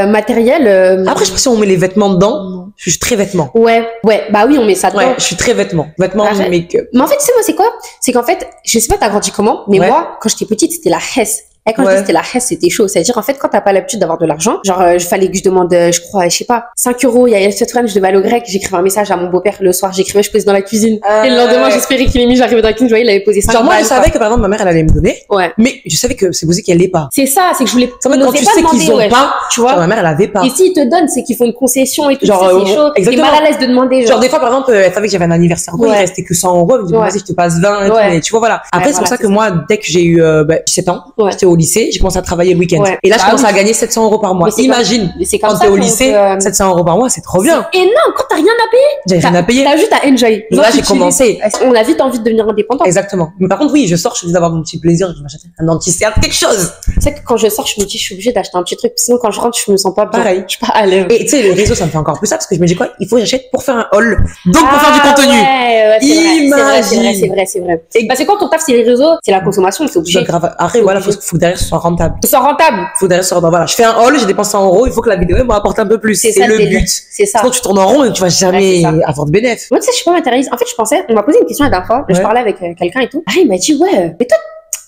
Speaker 2: Matériel,
Speaker 1: Après, je sais pas si on met les vêtements dedans.
Speaker 2: non.
Speaker 1: Je suis très vêtements.
Speaker 2: Ouais, bah oui, on met ça dedans.
Speaker 1: Ouais, je suis très vêtements. Vêtements,
Speaker 2: Ah,
Speaker 1: make-up.
Speaker 2: Mais en fait, tu sais, moi, c'est quoi? C'est qu'en fait, je sais pas, t'as grandi comment, mais
Speaker 1: Ouais.
Speaker 2: moi, quand j'étais petite, c'était la hesse. Et quand je
Speaker 1: Ouais.
Speaker 2: dis c'était la hesse, c'était chaud. C'est-à-dire, en fait, quand t'as pas l'habitude d'avoir de l'argent, genre, il fallait que je demande, je crois, je sais pas, 5 €. Il y a cette semaine, je devais aller au grec, j'écrivais un message à mon beau-père le soir, j'écrivais, je posais dans la cuisine. Et le lendemain,
Speaker 1: ouais.
Speaker 2: j'espérais qu'il ait mis, j'arrivais dans la cuisine, je voyais, il avait posé 5
Speaker 1: Genre, moi, je
Speaker 2: balles,
Speaker 1: savais que, par exemple, ma mère, elle allait me donner.
Speaker 2: quoi. Ouais.
Speaker 1: Mais je savais que c'est possible qu'elle l'ait pas.
Speaker 2: C'est ça, c'est que je voulais,
Speaker 1: Ça, quand
Speaker 2: n'osais
Speaker 1: tu
Speaker 2: pas
Speaker 1: sais
Speaker 2: demander,
Speaker 1: qu'ils ont
Speaker 2: ouais,
Speaker 1: pas,
Speaker 2: tu
Speaker 1: genre,
Speaker 2: vois.
Speaker 1: ma mère, elle avait pas.
Speaker 2: Et s'ils te donnent, c'est qu'ils font une concession et tout,
Speaker 1: Genre,
Speaker 2: ça, c'est chaud. T'es
Speaker 1: exactement.
Speaker 2: mal à l'aise de demander,
Speaker 1: Genre, des fois, par exemple, elle savait que j'avais un anniversaire,
Speaker 2: Ouais.
Speaker 1: il restait que 100 €, elle me dit, bon,
Speaker 2: Ouais.
Speaker 1: vas-y, je te passe 20, et tout,
Speaker 2: Ouais.
Speaker 1: mais tu vois, voilà. Après, c'est
Speaker 2: voilà,
Speaker 1: pour ça
Speaker 2: c'est
Speaker 1: que
Speaker 2: ça.
Speaker 1: moi, dès que j'ai eu, 17 ans,
Speaker 2: Ouais.
Speaker 1: j'étais au lycée, j'ai commencé à travailler le week-end.
Speaker 2: Ouais.
Speaker 1: Et là, je
Speaker 2: Bah
Speaker 1: commence
Speaker 2: oui.
Speaker 1: à gagner 700 € par mois.
Speaker 2: Mais c'est
Speaker 1: Imagine,
Speaker 2: Mais c'est comme
Speaker 1: quand
Speaker 2: ça
Speaker 1: t'es au
Speaker 2: qu'on
Speaker 1: lycée,
Speaker 2: peut,
Speaker 1: 700 € par mois, c'est trop bien.
Speaker 2: C'est énorme, quand t'as rien à payer.
Speaker 1: J'avais rien à payer.
Speaker 2: T'as juste à enjoy.
Speaker 1: Là, j'ai commencé.
Speaker 2: On a vite envie de devenir indépendant.
Speaker 1: Exactement. Mais par contre, oui, je sors, je dis d'avoir mon petit plaisir, je m'achète un anti-cercle, quelque chose.
Speaker 2: Tu sais que quand je sors, je me dis, je suis obligée d'acheter un petit truc. Sinon, quand je rentre, je me sens pas bien.
Speaker 1: Pareil.
Speaker 2: Je suis pas à l'aise.
Speaker 1: Et tu sais, les réseaux, ça me fait encore plus ça, parce que je me dis quoi, il faut que j'achète pour faire un haul. Donc, pour faire du
Speaker 2: Ah,
Speaker 1: contenu.
Speaker 2: Ouais, c'est vrai,
Speaker 1: Imagine.
Speaker 2: c'est vrai. Parce que quand on taffe, c'est les réseaux, c'est la consommation, c'est obligé.
Speaker 1: C'est grave. Après, voilà, faut que derrière ce soit rentable.
Speaker 2: Que ce soit rentable.
Speaker 1: Faut derrière ce soit rentable. Voilà, je fais un haul, j'ai dépensé 100 €, il faut que la vidéo me rapporte un peu plus.
Speaker 2: C'est ça
Speaker 1: le
Speaker 2: délire.
Speaker 1: but.
Speaker 2: C'est ça.
Speaker 1: Sinon, tu tournes en rond et tu vas jamais avoir de bénéfice.
Speaker 2: Moi, tu sais, je suis pas matérialiste. En fait, je pensais, on m'a posé une question la dernière fois. Je parlais avec quelqu'un et tout. Ah, il m'a dit, ouais, mais toi,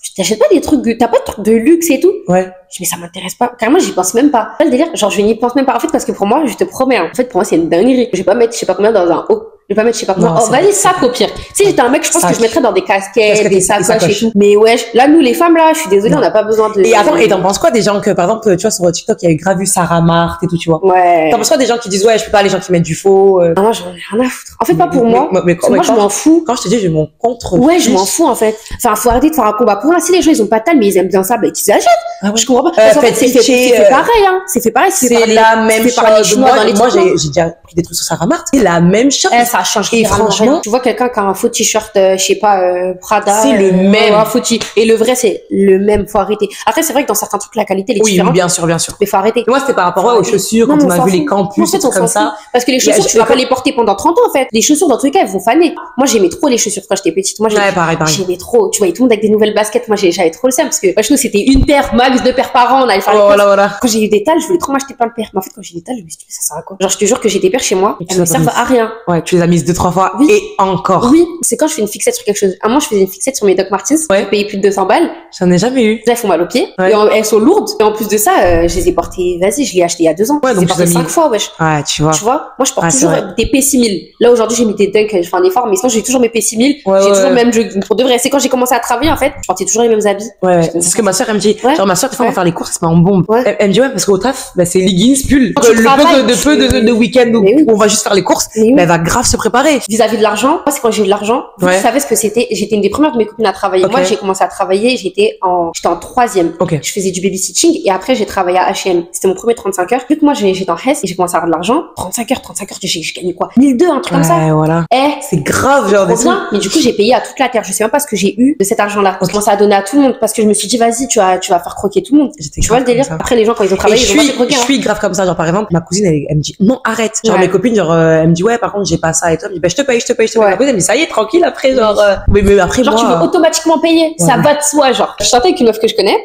Speaker 2: tu t'achètes pas des trucs, t'as pas de trucs de luxe et tout?
Speaker 1: Ouais.
Speaker 2: Je dis, mais ça m'intéresse pas. Carrément, j'y pense même pas. Pas le délire. Genre, je n'y pense même pas. En fait, parce que pour moi, je te promets, en fait, pour moi, c'est une dinguerie. Je vais pas mettre, je sais pas combien dans un haut. Je vais pas mettre, je sais pas combien. Oh, vas-y, sac au pire. Si j'étais un mec, je pense que je mettrais dans des casquettes, des sacoches et tout. Mais ouais, là, nous, les femmes, là, je suis désolée, on n'a pas besoin de.
Speaker 1: Et attends, et t'en penses quoi des gens que, par exemple, tu vois, sur TikTok, il y a eu grave vu Sarah Marthe et tout, tu vois?
Speaker 2: Ouais.
Speaker 1: T'en penses quoi des gens qui disent, ouais, je peux pas, les gens qui mettent du faux,
Speaker 2: Non, moi, j'en ai rien à foutre. En fait, pas pour moi.
Speaker 1: Mais
Speaker 2: moi, je m'en fous.
Speaker 1: Quand je te dis, je m'en contre.
Speaker 2: Ouais, je m'en fous, en fait. Enfin, faut arrêter de faire un combat pour l'instant. Si les gens, ils ont pas de talent, mais ils aiment bien ça, bah, qu'ils achètent.
Speaker 1: Ah ouais.
Speaker 2: Je comprends pas. Parce qu'en fait, c'est fait pareil, hein. C'est fait pareil,
Speaker 1: c'est la même chose. Moi, j'ai déjà pris des trucs sur Sarah Marthe. C'est la même chose.
Speaker 2: Ça change.
Speaker 1: Et franchement,
Speaker 2: tu vois quelqu'un qui a un faux t-shirt, je sais pas, Prada.
Speaker 1: C'est le même.
Speaker 2: Un faux et le vrai, c'est le même. Faut arrêter. Après, c'est vrai que dans certains trucs, la qualité, elle est différente.
Speaker 1: Oui, bien sûr, bien sûr.
Speaker 2: Mais faut arrêter.
Speaker 1: Et moi, c'était par rapport aux chaussures, quand on a vu les campus, et tout comme ça.
Speaker 2: Parce que les chaussures, tu vas pas les porter pendant 30 ans, en fait. Les chaussures, dans tous les cas, elles vont faner. Moi, j'aimais trop les chaussures quand j'étais petite. Moi,
Speaker 1: pareil.
Speaker 2: J'aimais trop. Tu voyais tout le monde avec des nouvelles baskets. Moi, j'avais trop le seum parce que, chez nous, c'était une paire, max 2 paires par an. On allait faire les courses.
Speaker 1: Voilà.
Speaker 2: Quand j'ai eu des talles, je voulais trop m'acheter plein de paires. Mais en fait, quand j'ai eu des talles, je me suis dit, ça sert à quoi? Genre, je te jure que j'ai des paires chez moi. Elles me servent à rien.
Speaker 1: Ouais, tu les as mises 2-3 fois.
Speaker 2: Oui.
Speaker 1: Et encore.
Speaker 2: Oui. C'est quand je fais une fixette sur quelque chose. À moi, je faisais une fixette sur mes Doc Martens.
Speaker 1: Ouais.
Speaker 2: Je payais plus de 200 balles.
Speaker 1: J'en ai jamais eu.
Speaker 2: Elles font mal aux pieds.
Speaker 1: Ouais.
Speaker 2: Et elles sont lourdes. Et en plus de ça, je les ai portées, vas-y, je l'ai acheté il y a 2 ans.
Speaker 1: Ouais,
Speaker 2: je les ai portées 5 fois, wesh.
Speaker 1: Ouais, tu vois.
Speaker 2: Tu vois, moi, je porte
Speaker 1: Ouais,
Speaker 2: toujours des P6000. Là, aujourd'hui, j'ai mis des Dunk, je fais un effort, mais sinon, j'ai toujours mes P6000. J'ai toujours le même jogging. Pour de vrai, c'est quand j'ai commencé à travailler, en fait, je portais toujours les mêmes habits.
Speaker 1: Ouais. C'est ce que ma soeur, elle me dit. Genre, ma soeur, des fois, on va faire les courses, elle se met en bombe. Elle me dit, ouais, parce qu'au taf, bah, c'est leggings, pull. Le peu de week-end où on va juste faire les courses, bah, elle va grave se préparer.
Speaker 2: Vis-à-vis de l'argent, moi, c'est quand j'ai eu de l'argent, vous savez ce que c'était. J'étais une des premières de mes copines à travailler. Moi, j'ai commencé à travailler, j'étais en 3e. Je faisais du babysitting et après, j'ai travaillé à H&M. C'était mon premier 35 heures. Vu que moi, j'étais en Hesse et j'ai commencé à avoir de l'argent, 35 heures, j'ai gagné quoi? 1002, un truc comme ça.
Speaker 1: Ouais, voilà.
Speaker 2: C'est
Speaker 1: grave, genre, des trucs.
Speaker 2: Mais du coup, j'ai payé à toute la terre. Je sais même pas ce que j'ai eu de cet argent-là. Je commençais à donner à tout le monde parce que je me suis dit, vas-y, tu vas faire croquer tout le monde. Tu vois le délire? Après, les gens, quand ils ont travaillé, ils ont pas fait croquer.
Speaker 1: Je suis grave comme ça. Genre, par exemple, ma cousine, elle me dit, non, arrête. Genre, mes copines, genre, elle me dit, ouais, par contre, j'ai pas ça et tout. Je dis, bah, je te paye. Ma cousine, elle me dit, ça y est, tranquille, après, genre, mais après,
Speaker 2: genre, tu veux automatiquement payer. Ça va de soi, genre. Je sortais avec une meuf que je connais.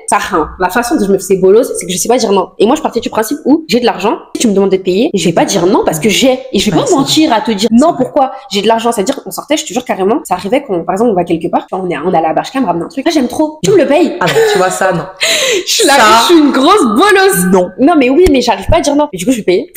Speaker 2: La façon dont je me faisais bolos, c'est que je sais pas dire non. Et moi, je partais du principe où j'ai de l'argent. Si tu me demandes de payer, je vais pas dire non parce que j'ai. Et je vais pas mentir à te dire non, pourquoi? J'ai de l'argent. C'est-à-dire qu'on sortait, je te jure carrément, ça arrivait par exemple, on va quelque part, on allait à la Bashcam, ramener un truc. Là, j'aime trop. Tu me le payes.
Speaker 1: Ah non, tu vois ça, non.
Speaker 2: Je suis une grosse bolos.
Speaker 1: Non,
Speaker 2: mais oui, mais j'arrive pas à dire non. Et du coup, je vais payer.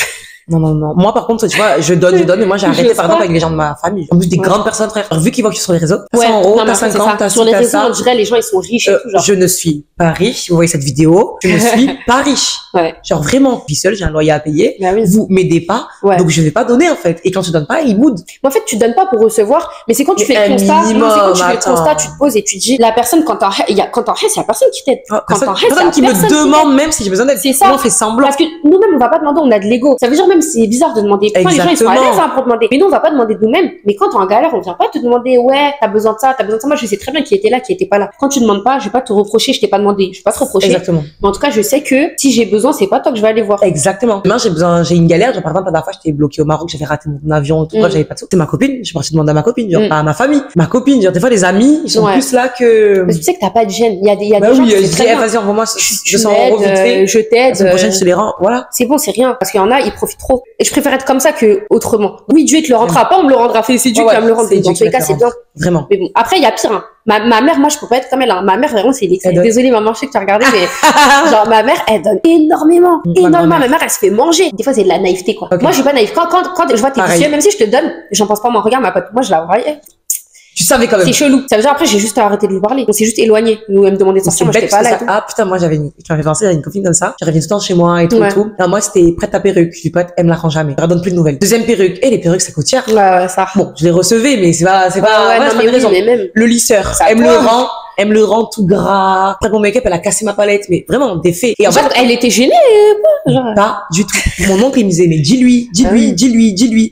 Speaker 1: Non. Moi, par contre, tu vois, je donne, mais moi, j'ai arrêté, par exemple, avec les gens de ma famille. En plus, des grandes personnes, frère. Vu qu'ils voient que je suis sur les réseaux, 100 €, t'as 50, t'as
Speaker 2: sur les réseaux, on dirait, les gens, ils sont riches et tout, genre.
Speaker 1: Je ne suis pas riche. Vous voyez cette vidéo. Je ne suis pas riche.
Speaker 2: Ouais.
Speaker 1: Genre, vraiment. Je suis seule, j'ai un loyer à payer.
Speaker 2: Bah oui.
Speaker 1: Vous m'aidez pas.
Speaker 2: Ouais.
Speaker 1: Donc, je vais pas donner, en fait. Et quand tu donnes pas, ils boudent.
Speaker 2: En fait, tu donnes pas pour recevoir, mais c'est quand tu fais le constat. C'est quand tu fais le constat, tu te poses et tu te dis, la personne, quand t'en restes, il y a personne qui t'aide.
Speaker 1: Quand t'en restes, personne qui me demande même si j'ai besoin d'aide.
Speaker 2: C'est ça.
Speaker 1: On fait semblant.
Speaker 2: Parce que nous-mêmes, on va pas demander, on a de l'ego. Ça veut dire même, c'est bizarre de demander. Quand les gens, ils sont à l'aise pour demander. Mais nous, on va pas demander de nous-mêmes. Mais quand t'es en galère, on vient pas te demander, ouais, t'as besoin de ça. Moi, je sais très bien qui était là, qui était pas là. Quand tu demandes pas, je vais pas te reprocher, je t'ai pas demandé. Je vais pas te reprocher.
Speaker 1: Exactement.
Speaker 2: Mais en tout cas, je sais que si j'ai besoin, c'est pas toi que je vais aller voir.
Speaker 1: Exactement. Demain, j'ai une galère. Genre, par exemple, la dernière fois, j'étais bloquée au Maroc, j'avais raté mon avion, tout, j'avais pas de sous. C'est ma copine. Je suis partie demander à ma copine, genre, pas à ma famille. Ma copine, genre, des fois, les amis, ils sont plus là que.
Speaker 2: Parce que tu sais que t'as pas de gêne. Il y a des gens
Speaker 1: qui disent, vas-y, envoie-moi 200 € vite fait.
Speaker 2: Je t'aide.
Speaker 1: La prochaine, je te les rends. Voilà.
Speaker 2: C'est bon, c'est rien. Parce qu'il y en a, ils profitent trop. Et je préfère être comme ça que autrement. Oui, Dieu te le rendra pas, on me le rendra. C'est Dieu qui va me le rendre. Dans tous les cas, c'est bien.
Speaker 1: Vraiment.
Speaker 2: Mais bon, après, il y a pire, hein. Ma mère, moi, je peux pas être comme elle, hein. Ma mère, vraiment, c'est désolée, maman, je sais que tu as regardé, mais genre, ma mère, elle donne énormément. Ma mère, elle se fait manger. Des fois, c'est de la naïveté, quoi. Moi, je suis pas naïve. Quand je vois tes vicieux, même si je te donne, j'en pense pas, moi, regarde, ma pote, moi, je la voyais.
Speaker 1: Tu savais quand même.
Speaker 2: C'est chelou. Ça veut dire après, j'ai juste arrêté de lui parler. On s'est juste éloigné. Nous, elle me demandait de sortir, moi, j'étais pas là et tout.
Speaker 1: Ah, putain, moi, tu m'avais pensé, j'avais une copine comme ça. J'arrivais tout le temps chez moi et tout, et tout. Alors, moi, c'était prête ta perruque. Je dis pas, elle me la rend jamais. Elle redonne plus de nouvelles. Deuxième perruque. Et les perruques, ça coûte cher.
Speaker 2: Ouais, ça.
Speaker 1: Bon, je les recevais, mais c'est pas,
Speaker 2: mais raison. Mais même.
Speaker 1: Le lisseur. Elle me le rend tout gras. Après, mon make-up, elle a cassé ma palette, mais vraiment, des faits. Et en fait,
Speaker 2: elle était gênée, quoi. Genre.
Speaker 1: Pas du tout. Mon oncle, il me disait, mais dis-lui.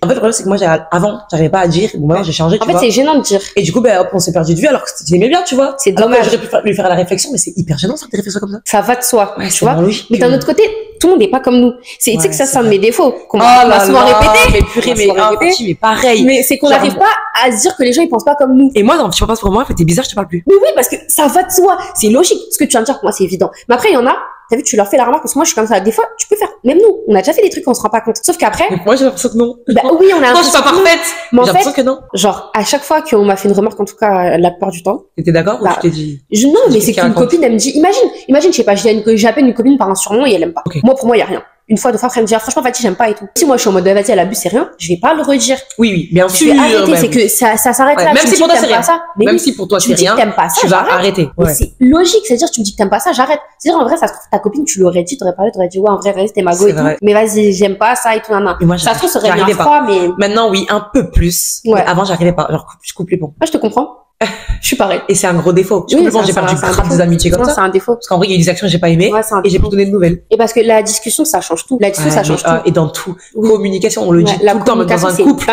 Speaker 1: En fait, le problème, c'est que moi, avant, j'arrivais pas à dire. Bon, maintenant, j'ai changé, tu vois.
Speaker 2: En fait, c'est gênant de dire.
Speaker 1: Et du coup, hop, on s'est perdu de vue, alors que j'aimais bien, tu vois.
Speaker 2: C'est dommage.
Speaker 1: J'aurais pu lui faire la réflexion, mais c'est hyper gênant de faire des réflexions comme ça.
Speaker 2: Ça va de soi.
Speaker 1: Ouais,
Speaker 2: tu vois. Mais d'un autre côté, tout le monde n'est pas comme nous. Tu sais que ça, c'est un de mes défauts. Qu'on
Speaker 1: oh
Speaker 2: m'a souvent répété.
Speaker 1: Mais purée, mais pareil.
Speaker 2: Mais c'est qu'on n'arrive pas à se dire que les gens, ils pensent pas comme nous.
Speaker 1: Et moi, non, tu penses pour moi, t'es bizarre, je te parle plus.
Speaker 2: Mais oui, parce que ça va de soi. C'est logique. Ce que tu viens de dire, pour moi, c'est évident. Mais après, il y en a, t'as vu, tu leur fais la remarque, parce que moi, je suis comme ça. Des fois, tu peux faire, même nous, on a déjà fait des trucs qu'on se rend pas compte. Sauf qu'après.
Speaker 1: Moi, j'ai l'impression que non.
Speaker 2: Bah oui, on a l'impression.
Speaker 1: Non, je suis pas parfaite.
Speaker 2: Mais
Speaker 1: j'ai l'impression que non.
Speaker 2: Genre, à chaque fois qu'on m'a fait une remarque, en tout cas, la plupart du temps.
Speaker 1: T'étais d'accord, ou tu t'es dit?
Speaker 2: Non, mais c'est qu'une copine, elle me dit, imagine, je sais pas, j'appelle une copine par un surnom et elle aime pas.
Speaker 1: Okay.
Speaker 2: Moi, pour moi, il y a rien. Une fois, deux fois, après, elle me dit, ah, franchement, Fatih, j'aime pas et tout. Si moi, je suis en mode, vas-y, elle abuse, c'est rien, je vais pas le redire.
Speaker 1: Oui, bien sûr.
Speaker 2: Je vais arrêter, c'est que ça s'arrête là.
Speaker 1: Même si pour toi, c'est rien. Même si pour toi, c'est rien.
Speaker 2: T'aimes pas ça,
Speaker 1: tu vas arrêter.
Speaker 2: C'est logique, c'est-à-dire, tu me dis que t'aimes pas ça, j'arrête. C'est-à-dire, en vrai, ça se trouve, ta copine, tu l'aurais dit, t'aurais parlé, t'aurais dit, ouais, en vrai, c'était ma go et tout. Mais vas-y, j'aime pas ça et tout, nan. Ça se trouve, ça aurait bien froid, mais.
Speaker 1: Maintenant, oui, un peu plus. Ouais. Avant, j'arrivais pas. Genre, je coupe les ponts.
Speaker 2: Moi, je te comprends. Je suis pareil.
Speaker 1: Et c'est un gros défaut. Je comprends, j'ai perdu grave des amitiés comme ça.
Speaker 2: C'est un défaut.
Speaker 1: Parce qu'en vrai, il y a des actions que j'ai pas aimées. Et j'ai plus donné de nouvelles.
Speaker 2: Et parce que la discussion, ça change tout. La discussion, ça change tout.
Speaker 1: Et dans tout. Communication, on le dit tout le temps, même dans un couple.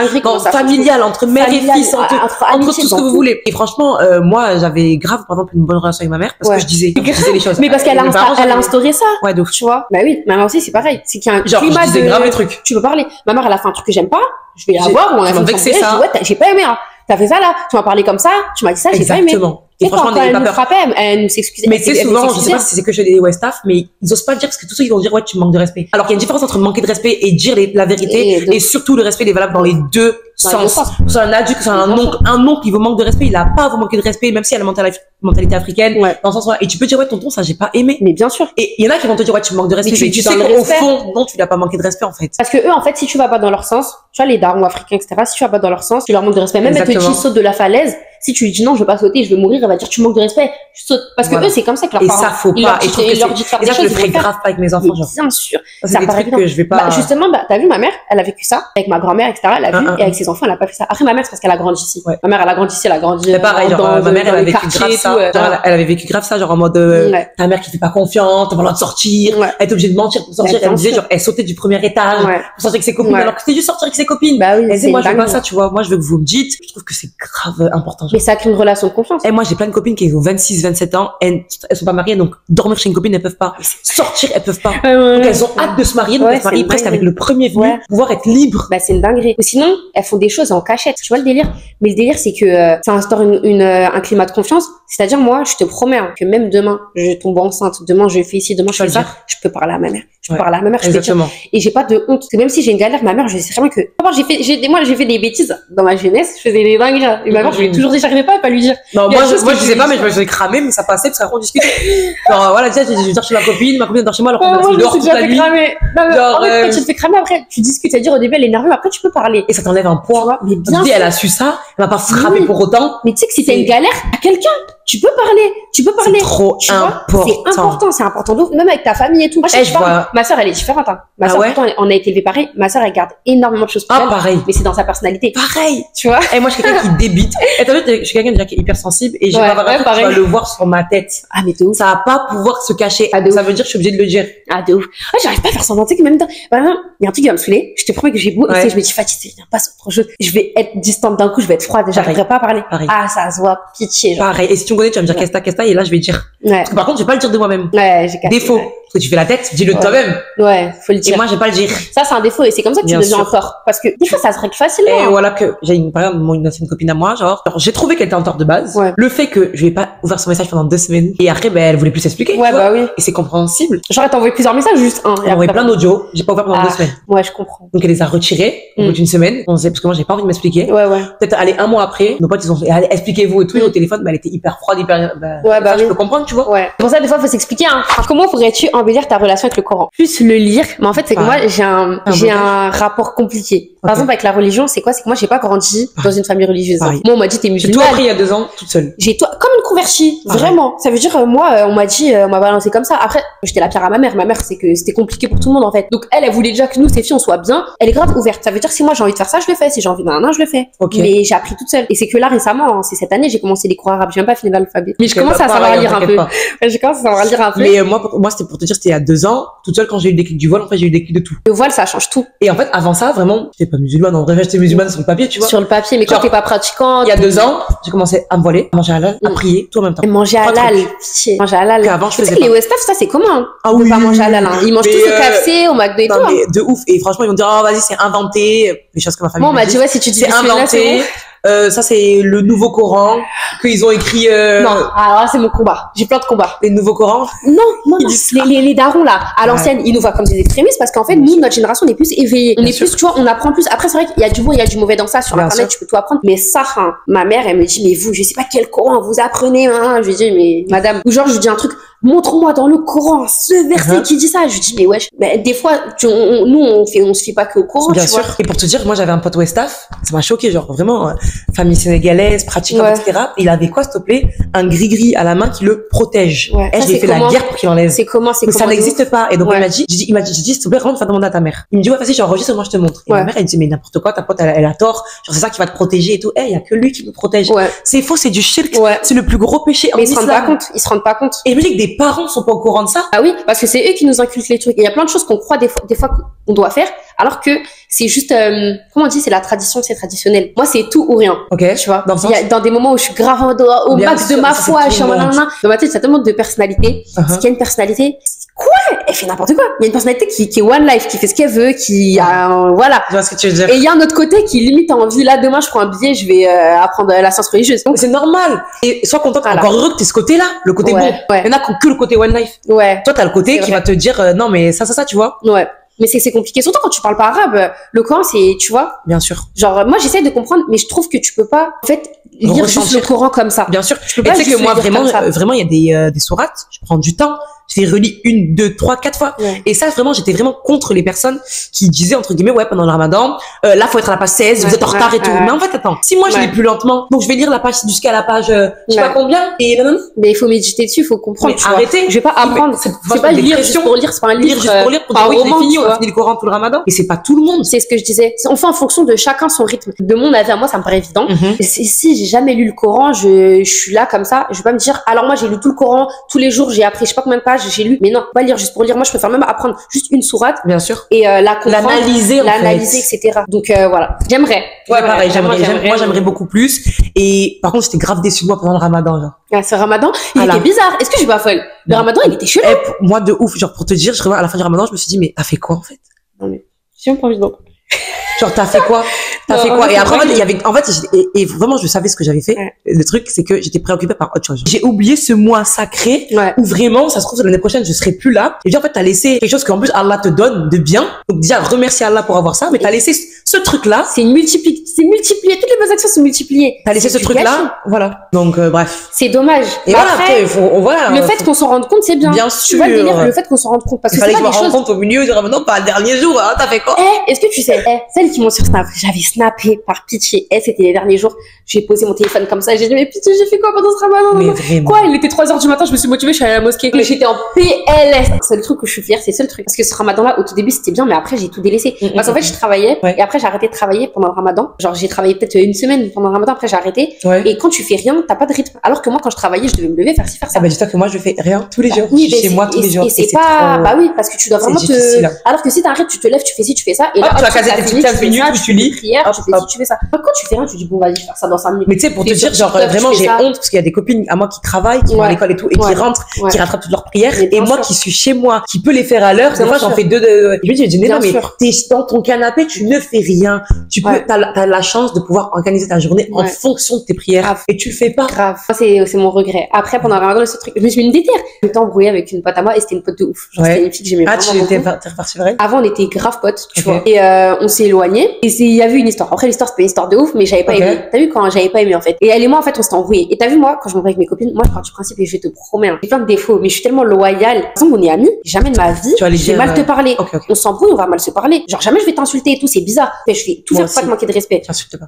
Speaker 1: Familial, entre mère et fils, entre tout ce que vous voulez. Et franchement, moi, j'avais grave, par exemple, une bonne relation avec ma mère parce que je disais les choses.
Speaker 2: Mais parce qu'elle a instauré ça.
Speaker 1: Ouais, donc.
Speaker 2: Tu vois. Bah oui, ma mère aussi, c'est pareil. C'est qu'il y a un
Speaker 1: climat de. Je disais grave les trucs.
Speaker 2: Tu peux parler. Ma mère, elle a fait un truc que j'aime pas. Je vais la voir, on a fait ça. Ouais, j'ai pas aimé, hein. T'as fait ça là, tu m'as parlé comme ça, tu m'as dit ça, j'ai pas aimé.
Speaker 1: Et franchement,
Speaker 2: quand elle nous frappait, elle nous s'excusait.
Speaker 1: Mais tu sais, souvent, je sais pas si c'est que chez les staff, mais ils osent pas le dire parce que tous ceux qui vont dire ouais, tu manques de respect. Alors qu'il y a une différence entre manquer de respect et dire la vérité, et surtout le respect est valable dans les deux sens. C'est un adulte, c'est un oncle qui vous manque de respect, il a pas à vous manquer de respect, même si elle a la mentalité africaine, dans le sens et tu peux dire ouais, tonton, ça j'ai pas aimé.
Speaker 2: Mais bien sûr.
Speaker 1: Et il y en a qui vont te dire ouais, tu manques de respect, mais tu sais qu'au fond, non, tu n'as pas manqué de respect en fait.
Speaker 2: Parce que eux, en fait, si tu vas pas dans leur sens, tu vois, les darons africains, etc., si tu vas pas dans leur sens, tu leur manques de respect. Même elle te dit saute de la falaise, si tu lui dis non, je veux pas sauter, je vais mourir, elle va dire tu manques de respect, je saute. Parce que eux, c'est comme ça que leurs parents.
Speaker 1: Et ça, faut pas. Et je leur dis de faire des choses. Je le ferai grave pas avec mes enfants, genre.
Speaker 2: Bien sûr.
Speaker 1: Ça paraît évident. Que je vais pas.
Speaker 2: Justement, t'as vu ma mère, elle a vécu ça avec ma grand-mère, etc., elle a vu, et avec ses enfants, elle a pas fait ça. Après, ma mère, c'est parce qu'elle a grandi ici. Ma mère, elle a grandi ici, elle a grandi.
Speaker 1: C'est pareil, genre, ma mère, elle avait vécu grave ça. Elle avait vécu grave ça, genre, en mode, ta mère qui fait pas confiance, t'as pas le droit de sortir, elle est obligée de mentir pour sortir. Elle me disait, genre, elle sautait du premier étage pour sortir avec ses copines, alors que c'était juste sortir avec ses copines.
Speaker 2: Bah oui.
Speaker 1: Elle disait, moi, je veux pas ça, tu vois. Moi, je veux que vous me dites. Je trouve que c'est grave important.
Speaker 2: Mais ça crée une relation de confiance.
Speaker 1: Et moi, j'ai plein de copines qui ont 26, 27 ans, elles sont pas mariées, donc dormir chez une copine, elles peuvent pas. Sortir, elles peuvent pas. Donc elles ont hâte de se marier, donc elles se marient presque avec le premier venu, pouvoir être libre.
Speaker 2: Bah, c'est une dinguerie. Ou sinon, elles font des choses en cachette. Tu vois le délire? Mais le délire, c'est que ça instaure un climat de confiance. C'est-à-dire, moi, je te promets que même demain, je tombe enceinte, demain, je fais ici, demain, je fais ça, je peux parler à ma mère. Je peux parler à ma mère, je peux dire. Et j'ai pas de honte. Parce que même si j'ai une galère, ma mère, je sais très bien que, moi, j'ai fait des bêtises dans ma jeunesse, je faisais des dingueries. Et ma mère, je lui ai toujours dit, j'arrivais pas à pas lui dire.
Speaker 1: Non, moi, je disais pas, mais je me faisais cramer, mais ça passait, parce qu'après, on discutait. Genre, voilà, tu sais, je dors chez ma copine dort chez moi, alors qu'on
Speaker 2: dort toute la nuit. Genre, en fait, quand tu te fais cramer, après, tu discutes, c'est-à-dire, au début, elle est énervée, mais après, tu peux parler.
Speaker 1: Et ça t'enlève un poids. Mais bien sûr. Elle a su ça, elle va pas frapper pour autant.
Speaker 2: Mais tu sais que si t'as une galère à quelqu'un, tu peux parler. C'est
Speaker 1: trop important.
Speaker 2: C'est important d'où, même avec ta famille et tout. Moi, ma sœur, elle est différente, hein. Ma sœur, pourtant, on a été élevés pareil. Ma sœur, elle garde énormément de choses pour elle.
Speaker 1: Pareil.
Speaker 2: Mais c'est dans sa personnalité.
Speaker 1: Pareil.
Speaker 2: Tu vois?
Speaker 1: Et moi, je suis quelqu'un qui débite. Et t'as vu, je suis quelqu'un déjà qui est hyper sensible et je vais avoir un truc, tu vas le voir sur ma tête.
Speaker 2: Ah, mais de ouf.
Speaker 1: Ça va pas pouvoir se cacher. Ça veut dire que je suis obligée de le dire.
Speaker 2: Ah, de ouf. Ouais, j'arrive pas à faire semblant, tu sais que même temps, vraiment, il y a un truc qui va me saouler. Je te promets que j'ai beau, et je me dis, Fatih, viens pas sur autre chose. Je vais être distante d'un coup, je vais être froide, j'arriverai pas à parler. Ah, ça se voit, pitié, genre.
Speaker 1: Pareil. Et si tu me connais, tu vas me dire, qu'est-ce que et là, je vais dire. Parce que par contre, je vais pas le dire de moi-même.
Speaker 2: J'ai capté.
Speaker 1: Défaut. Parce que tu fais la tête, dis-le de toi-même.
Speaker 2: Ouais, faut le dire.
Speaker 1: Et moi, je vais pas le dire.
Speaker 2: Ça, c'est un défaut, et c'est comme ça que tu deviens fort. Parce que, des fois, ça se règle facilement.
Speaker 1: Et voilà que j'ai par exemple, une ancienne copine à moi, genre, j'ai trouvé qu'elle était en tort de base. Le fait que je lui ai pas ouvert son message pendant 2 semaines. Et après, elle voulait plus s'expliquer.
Speaker 2: Bah oui.
Speaker 1: Et c'est compréhensible.
Speaker 2: J'aurais envoyé plusieurs messages, juste un.
Speaker 1: Elle a envoyé plein d'audios. J'ai pas ouvert pendant 2 semaines.
Speaker 2: Ouais, je comprends.
Speaker 1: Donc, elle les a retirés au bout d'une semaine. Parce que moi, j'ai pas envie de m'expliquer. Peut-être aller 1 mois après, nos potes, ils ont allez, expliquez-vous et tout. Au téléphone, elle était hyper froide, je peux comprendre, tu vois.
Speaker 2: Pour ça, des fois, faut s'expliquer, hein. Comment pourrais-tu embellir ta relation avec le Coran? Plus le lire. Mais en fait, c'est que moi, j'ai un rapport compliqué. Par exemple, avec la religion, c'est quoi? C'est que moi, j'ai pas grandi dans une famille religieuse. Moi, on m'a dit, t'es musulmane.
Speaker 1: J'ai tout appris il y a 2 ans, toute seule.
Speaker 2: Comme une convertie. Vraiment. Ça veut dire, moi, on m'a dit, on m'a balancé comme ça. Après, j'étais la pierre à ma mère. Ma mère, c'est que c'était compliqué pour tout le monde, en fait. Donc, elle voulait déjà que nous, ces filles, on soit bien. Elle est grave ouverte. Ça veut dire, si moi, j'ai envie de faire ça, je le fais. Si j'ai envie d'un, je le fais. Mais j'ai appris toute seule. Et c'est que là, récemment, c'est cette année, j'ai commencé les cours arabes. J'ai même pas fini l'alphabet. Mais je commence à savoir lire un peu. Je commence à savoir lire un peu.
Speaker 1: Mais moi, c'était pour te dire, c'était il y a 2 ans. Toute seule, quand j'ai eu le déclic du voile, en fait, j'ai eu le déclic de tout.
Speaker 2: Le voile, ça change tout.
Speaker 1: Et en fait, avant ça, vraiment, j'étais pas musulmane. En vrai, j'étais musulmane sur le papier, tu vois.
Speaker 2: Sur le papier, mais quand t'es pas pratiquant.
Speaker 1: Il y a 2 ans, j'ai commencé à me voiler, à manger halal, à prier, tout en même temps.
Speaker 2: Et manger halal. Manger halal.
Speaker 1: Qu'avant, je faisais
Speaker 2: pas. Les Westaf, ça, c'est comment?
Speaker 1: Ah oui.
Speaker 2: Pas manger halal, hein. Ils mangent tous au KFC, au McDo et tout.
Speaker 1: Mais de ouf. Et franchement, ils vont dire, oh, vas-y, c'est inventé. Les choses que ma famille.
Speaker 2: Bon, bah, tu vois, si tu dis
Speaker 1: c'est inventé. Ça, c'est le nouveau Coran qu'ils ont écrit.
Speaker 2: Non, alors là, c'est mon combat. J'ai plein de combats.
Speaker 1: Les nouveaux Corans?
Speaker 2: Non. Les darons, là, à l'ancienne, ils nous voient comme des extrémistes parce qu'en fait, nous, notre génération, on est plus éveillés. On est plus, tu vois, on apprend plus. Après, c'est vrai qu'il y a du bon, il y a du mauvais dans ça. Sur Internet, tu peux tout apprendre. Mais ça, hein, ma mère, elle me dit, mais vous, je sais pas quel Coran vous apprenez, hein. Je lui dis, mais madame, ou genre, je lui dis un truc, montre-moi dans le Coran ce verset qui dit ça. Je lui dis, mais wesh, mais des fois, nous, on se fie pas que au Coran.
Speaker 1: Bien sûr. Et pour te dire, moi, j'avais un pote Westaf, ça m'a choqué, genre, vraiment, famille sénégalaise, pratiquante, etc. Il avait quoi, s'il te plaît? Un gris-gris à la main qui le protège. Et je lui ai fait la guerre pour qu'il enlève.
Speaker 2: C'est comment?
Speaker 1: Mais ça n'existe pas. Et donc, il m'a dit, s'il te plaît, rentre, va demander à ta mère. Il me dit, ouais, vas-y, j'enregistre, moi, je te montre. Et ma mère, elle dit, mais n'importe quoi, ta pote, elle a tort. Genre, c'est ça qui va te protéger et tout. Il y a que lui qui me protège. C'est faux, c'est du shirk. C'est le plus gros péché.
Speaker 2: Mais ils se rendent pas compte.
Speaker 1: Et je me dis que des parents sont pas au courant de ça.
Speaker 2: Ah oui, parce que c'est eux qui nous inculquent les trucs. Il y a plein de choses qu'on croit des fois qu'on doit faire, alors que c'est juste, comment on dit, c'est la tradition, c'est traditionnel. Moi, c'est tout ou rien. Tu vois. Dans des moments où je suis grave au max de ma foi, je suis en dans ma tête, il y a tellement de personnalités. Parce qu'il y a une personnalité, quoi? Elle fait n'importe quoi. Il y a une personnalité qui est one life, qui fait ce qu'elle veut, qui a, voilà.
Speaker 1: Je vois ce que tu veux dire.
Speaker 2: Et il y a un autre côté qui limite a envie, là, demain, je prends un billet, je vais apprendre la science religieuse.
Speaker 1: Donc, c'est normal. Et sois contente, encore heureux que t'es ce côté-là, le côté bon. Il y en a qui ont que le côté one life. Toi, t'as le côté qui va te dire, non, mais ça, tu vois.
Speaker 2: Mais c'est compliqué. Surtout quand tu parles pas arabe. Le Coran, c'est, tu vois.
Speaker 1: Bien sûr.
Speaker 2: Genre, moi, j'essaie de comprendre, mais je trouve que tu peux pas, en fait, lire juste le Coran comme ça.
Speaker 1: Bien sûr.
Speaker 2: Tu peux pas
Speaker 1: tu sais que moi, vraiment, il y a des sourates. Je prends du temps. Je les relis 1, 2, 3, 4 fois. Et ça, vraiment, j'étais vraiment contre les personnes qui disaient, entre guillemets, ouais, pendant le ramadan, là, faut être à la page 16, vous êtes en retard et tout. Mais en fait, attends, si moi, je lis plus lentement, donc je vais lire la page jusqu'à la page, je sais pas combien, et non.
Speaker 2: Mais il faut méditer dessus, il faut comprendre.
Speaker 1: Mais arrêtez.
Speaker 2: Je vais pas apprendre. C'est pas lire juste pour lire, c'est pas un livre.
Speaker 1: Lire juste pour lire, pour dire, oui, je l'ai fini, on a fini le Coran tout le ramadan. Et c'est pas tout le monde.
Speaker 2: C'est ce que je disais. On fait en fonction de chacun son rythme. De mon avis à moi, ça me paraît évident. Si j'ai jamais lu le Coran, je suis là comme ça, je vais pas me dire, alors moi, j'ai lu tout le Coran, tous les jours, j'ai appris, je sais pas combien de pages, j'ai lu. Mais non, pas lire juste pour lire. Moi, je préfère même apprendre juste une sourate.
Speaker 1: Bien sûr.
Speaker 2: Et la comprendre,
Speaker 1: l'analyser,
Speaker 2: etc. Donc voilà. J'aimerais.
Speaker 1: Ouais, pareil. Moi, j'aimerais beaucoup plus. Et par contre, j'étais grave déçue de moi pendant le ramadan, genre.
Speaker 2: Ah, ce ramadan, il était bizarre. Est-ce que je suis pas folle? Le ramadan, il était chelou.
Speaker 1: Moi, de ouf. Genre, pour te dire, à la fin du ramadan, je me suis dit, mais t'as fait quoi, en fait?
Speaker 2: Non, mais j'ai même pas envie de.
Speaker 1: Genre, t'as fait quoi? Et après, et vraiment, je savais ce que j'avais fait. Le truc, c'est que j'étais préoccupée par autre chose. J'ai oublié ce mois sacré où vraiment, ça se trouve, l'année prochaine, je serai plus là. Et puis, en fait, t'as laissé quelque chose qu'en plus, Allah te donne de bien. Donc, déjà, remercie Allah pour avoir ça, mais t'as laissé ce truc-là.
Speaker 2: C'est multiplié. Toutes les bonnes actions sont multipliées.
Speaker 1: T'as laissé ce truc-là. Voilà. Donc, bref.
Speaker 2: C'est dommage.
Speaker 1: Et après,
Speaker 2: le fait qu'on s'en rende compte, c'est bien.
Speaker 1: Bien sûr.
Speaker 2: Tu vois le délire, le fait qu'on s'en rende compte. Parce que
Speaker 1: fallait que je me rende compte au milieu du ramadan, pas le dernier jour, hein. T'as fait quoi?
Speaker 2: Est-ce que tu sais, celles qui m'ont sur Snap, j'avais snappé par pitié. C'était les derniers jours. J'ai posé mon téléphone comme ça. J'ai dit, mais pitié, j'ai fait quoi pendant ce ramadan?
Speaker 1: Mais vraiment.
Speaker 2: Quoi? Il était 3h du matin, je me suis motivée, je suis allée à la mosquée. Mais j'étais en PLS. C'est le truc où je suis fière, c'est le seul truc. Parce que ce ramadan-là, au tout début, c'était bien, mais après, j'ai tout délaissé. Parce qu'en fait, je travaillais, et après, j'ai arrêté de travailler pendant le ramadan. Genre, j'ai travaillé peut-être une semaine pendant le ramadan, après, j'ai arrêté. Et quand tu fais rien, t'as pas de rythme. Alors que moi, quand je travaillais, je devais me lever, faire ci, faire ça.
Speaker 1: Ah, bah, dis-toi que moi, je fais rien tous les jours.
Speaker 2: Oui,
Speaker 1: chez moi tous les jours.
Speaker 2: Et c'est pas, bah oui, parce que tu dois vraiment alors que si t'arrêtes, tu te lèves, tu fais ci, tu fais ça. Et là,
Speaker 1: tu vas caser tes petites 15 minutes, tu lis.
Speaker 2: Tu fais ça. Quand tu fais rien, tu dis, bon, vas-y, je vais faire ça dans 5 minutes.
Speaker 1: Mais tu sais, pour te dire, genre, vraiment, j'ai honte parce qu'il y a des copines à moi qui travaillent, qui vont à l'école et tout, et qui rentrent, qui rattrapent toutes leurs prières. Et moi, qui suis chez moi, qui peux les faire à l'heure, des fois, j'en fais deux. Je me dis, non, mais t'es dans ton canapé, tu ne fais rien. Tu peux, t'as la chance de pouvoir organiser ta journée en fonction de tes prières. Et tu le fais pas.
Speaker 2: Grave. C'est mon regret. Après, pendant le ramadan, ce truc, je me suis mis une déterre. Je m'étais embrouillée avec une pote à moi et c'était une pote de ouf. Genre, c'était une fille que j'aimais vraiment beaucoup.
Speaker 1: T'es reparti vrai?
Speaker 2: Avant, on était grave potes, tu vois. Et on s'est éloignés. Et il y avait une histoire. Après, l'histoire, c'était une histoire de ouf, mais j'avais pas aimé. T'as vu quand j'avais pas aimé, en fait. Et elle et moi, en fait, on s'était embrouillés. Et t'as vu, moi, quand je m'embrouille avec mes copines, moi, je pars du principe et je te promets, j'ai plein de défauts, mais je suis tellement loyale. Par exemple, on est amis, jamais de ma vie, je vais mal te parler. On s'embrouille, on va mal se parler. Genre, jamais je vais t'insulter et tout, c'est bizarre. Je vais tout faire pour pas te manquer de respect.